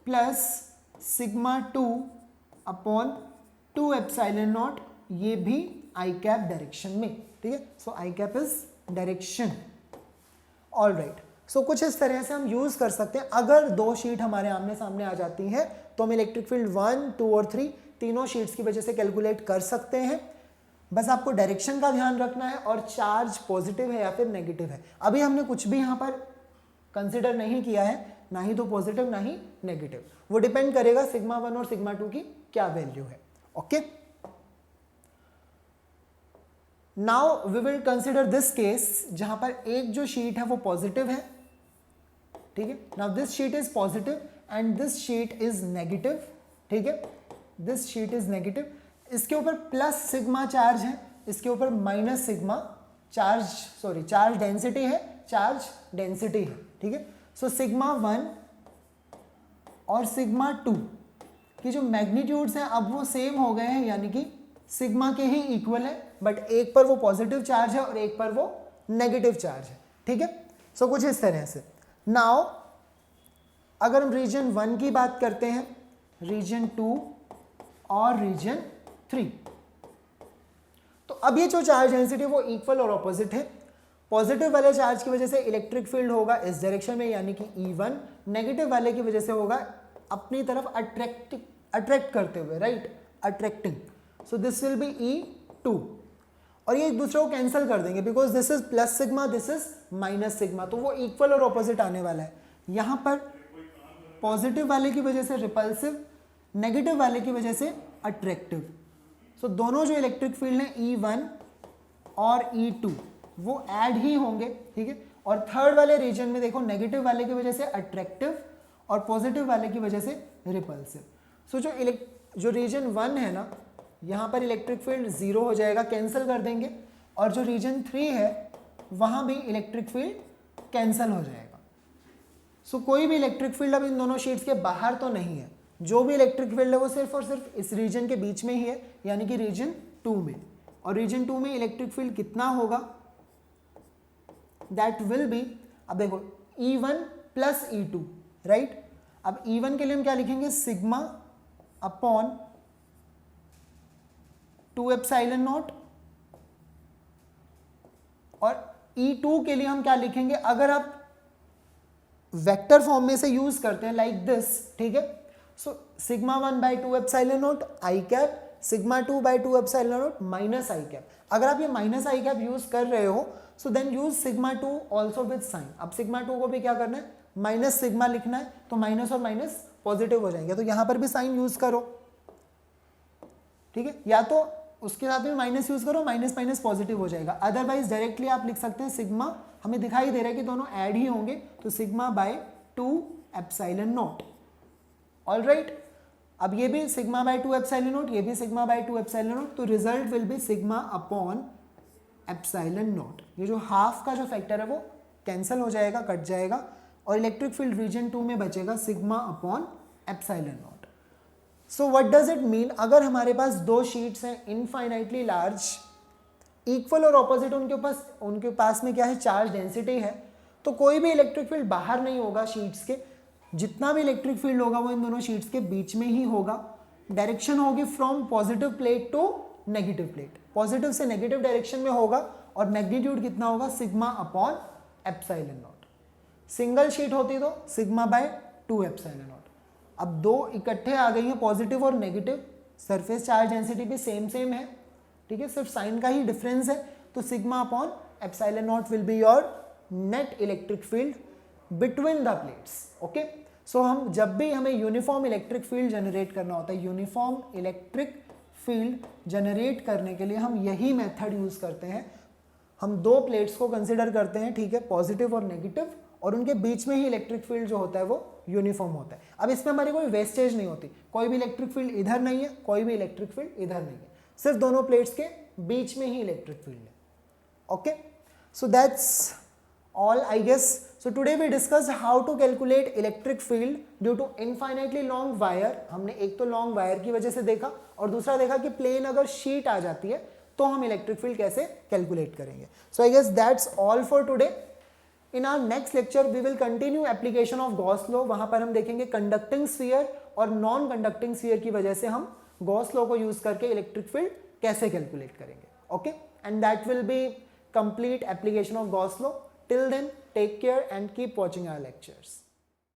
plus sigma 2 upon 2 epsilon not, ये भी आई कैप डायरेक्शन में, ठीक है। सो आई कैप इज डायरेक्शन, ऑलराइट। सो कुछ इस तरह से हम यूज कर सकते हैं। अगर दो शीट हमारे आमने सामने आ जाती हैं तो हम इलेक्ट्रिक फील्ड 1, 2 और 3 तीनों शीट्स की वजह से कैलकुलेट कर सकते हैं। बस आपको डायरेक्शन का ध्यान रखना है और चार्ज पॉजिटिव है या फिर नेगेटिव है। अभी हमने कुछ भी यहाँ पर कंसिडर नहीं किया है, ना ही तो पॉजिटिव ना ही नेगेटिव, वो डिपेंड करेगा सिग्मा 1 और सिग्मा 2 की क्या वैल्यू है, okay. Now we will consider this case जहां पर एक जो शीट है वो पॉजिटिव है, ठीक है। Now this sheet is positive and this sheet is negative, ठीक है, दिस शीट इज नेगेटिव, इसके ऊपर प्लस सिग्मा चार्ज है, इसके ऊपर माइनस सिग्मा चार्ज डेंसिटी है, ठीक है। सो सिग्मा 1 और सिग्मा 2 की जो मैग्नीट्यूड्स हैं अब वो सेम हो गए हैं, यानी कि सिग्मा के ही इक्वल है, बट एक पर वो पॉजिटिव चार्ज है और एक पर वो नेगेटिव चार्ज है, ठीक है। सो कुछ इस तरह से। नाउ अगर हम रीजन 1 की बात करते हैं, रीजन 2 और रीजन 3, तो अब ये जो चार्ज डेंसिटी वो इक्वल और ऑपोजिट है। पॉजिटिव वाले चार्ज की वजह से इलेक्ट्रिक फील्ड होगा इस डायरेक्शन में, यानी कि E1, नेगेटिव वाले की वजह से होगा अपनी तरफ अट्रैक्ट करते हुए, right, attracting. So this will B E2, और ये एक दूसरे को कैंसिल कर देंगे because this is plus sigma, this is minus sigma, तो वो इक्वल और ऑपोजिट आने वाला है। यहां पर पॉजिटिव वाले की वजह से रिपल्सिव, नेगेटिव वाले की वजह से अट्रैक्टिव। सो दोनों जो इलेक्ट्रिक फील्ड हैं E1 और E2 वो ऐड ही होंगे, ठीक है। और थर्ड वाले रीजन में देखो, नेगेटिव वाले की वजह से अट्रैक्टिव और पॉजिटिव वाले की वजह से रिपल्सिव। सो जो रीजन 1 है ना, यहाँ पर इलेक्ट्रिक फील्ड 0 हो जाएगा, कैंसिल कर देंगे, और जो रीजन 3 है वहाँ भी इलेक्ट्रिक फील्ड कैंसिल हो जाएगा। सो कोई भी इलेक्ट्रिक फील्ड अब इन दोनों शीट्स के बाहर तो नहीं है, जो भी इलेक्ट्रिक फील्ड है वो सिर्फ और सिर्फ इस रीजन के बीच में ही है, यानी कि रीजन 2 में। और रीजन 2 में इलेक्ट्रिक फील्ड कितना होगा, दैट विल बी, अब देखो E1 प्लस E2, राइट। अब E1 के लिए हम क्या लिखेंगे, सिग्मा अपॉन 2 एप्सिलॉन नॉट, और E2 के लिए हम क्या लिखेंगे, अगर आप वेक्टर फॉर्म में से यूज करते हैं लाइक दिस, ठीक है। So sigma 1 by 2 epsilon not I cap, sigma 2 by 2 epsilon not minus I cap. अगर आप ये माइनस आई कैप यूज कर रहे हो, so then use sigma 2 also with sign. अब सिग्मा 2 को भी क्या करना है, माइनस सिग्मा लिखना है, तो माइनस और माइनस पॉजिटिव हो जाएंगे, तो यहां पर भी साइन यूज करो, ठीक है। या तो उसके साथ में माइनस यूज करो, माइनस माइनस पॉजिटिव हो जाएगा। अदरवाइज डायरेक्टली आप लिख सकते हैं सिग्मा, हमें दिखाई दे रहा है कि दोनों ऐड ही होंगे, तो sigma bye 2 epsilon not. Alright, अब ये भी सिग्मा बाय 2 एप्सिलॉन नॉट, ये भी सिग्मा बाय 2 एप्सिलॉन नॉट, तो result will be sigma upon epsilon not. ये जो हाफ का जो फैक्टर है वो कैंसिल हो जाएगा, कट जाएगा, और इलेक्ट्रिक फील्ड रीजन 2 में बचेगा sigma upon epsilon not. So what does it mean, अगर हमारे पास दो शीट्स हैं इनफाइनाइटली लार्ज, इक्वल और ऑपोजिट, उनके पास में क्या है, चार्ज डेंसिटी है, तो कोई भी इलेक्ट्रिक फील्ड बाहर नहीं होगा शीट्स के, जितना भी इलेक्ट्रिक फील्ड होगा वो इन दोनों शीट्स के बीच में ही होगा। डायरेक्शन होगी from positive plate to negative plate, positive से नेगेटिव डायरेक्शन में होगा, और मैग्नीट्यूड कितना होगा, sigma upon epsilon naught. Single sheet होती तो सिग्मा बाय 2 एप्सिलॉन नॉट। अब दो इकट्ठे आ गई हैं, पॉजिटिव और नेगेटिव, सरफेस चार्ज डेंसिटी भी सेम है, ठीक है, सिर्फ साइन का ही डिफरेंस है, तो sigma upon epsilon not will be your net electric field between the plates. Okay, so हम जब भी हमें यूनिफॉर्म इलेक्ट्रिक फील्ड जनरेट करना होता है, यूनिफॉर्म इलेक्ट्रिक फील्ड जनरेट करने के लिए हम यही मेथड यूज करते हैं। हम दो प्लेट्स को कंसिडर करते हैं, ठीक है, पॉजिटिव और नेगेटिव, और उनके बीच में ही इलेक्ट्रिक फील्ड जो होता है वो यूनिफॉर्म होता है। अब इसमें हमारी कोई वेस्टेज नहीं होती, कोई भी इलेक्ट्रिक फील्ड इधर नहीं है, कोई भी इलेक्ट्रिक फील्ड इधर नहीं है, सिर्फ दोनों प्लेट्स के बीच में ही इलेक्ट्रिक फील्ड है। Okay, so that's all I guess. So today we discussed how to calculate electric field due to infinitely long wire. हमने एक तो लॉन्ग वायर की वजह से देखा, और दूसरा देखा कि प्लेन अगर शीट आ जाती है तो हम इलेक्ट्रिक फील्ड कैसे कैलकुलेट करेंगे। So I guess that's all for today. In our next lecture we will continue application of Gauss law. वहां पर हम देखेंगे कंडक्टिंग स्फीयर और नॉन कंडक्टिंग स्फीयर की वजह से हम Gauss law को यूज करके इलेक्ट्रिक फील्ड कैसे कैलकुलेट करेंगे। Okay, and that will be complete application of Gauss law. Till then, take care and keep watching our lectures.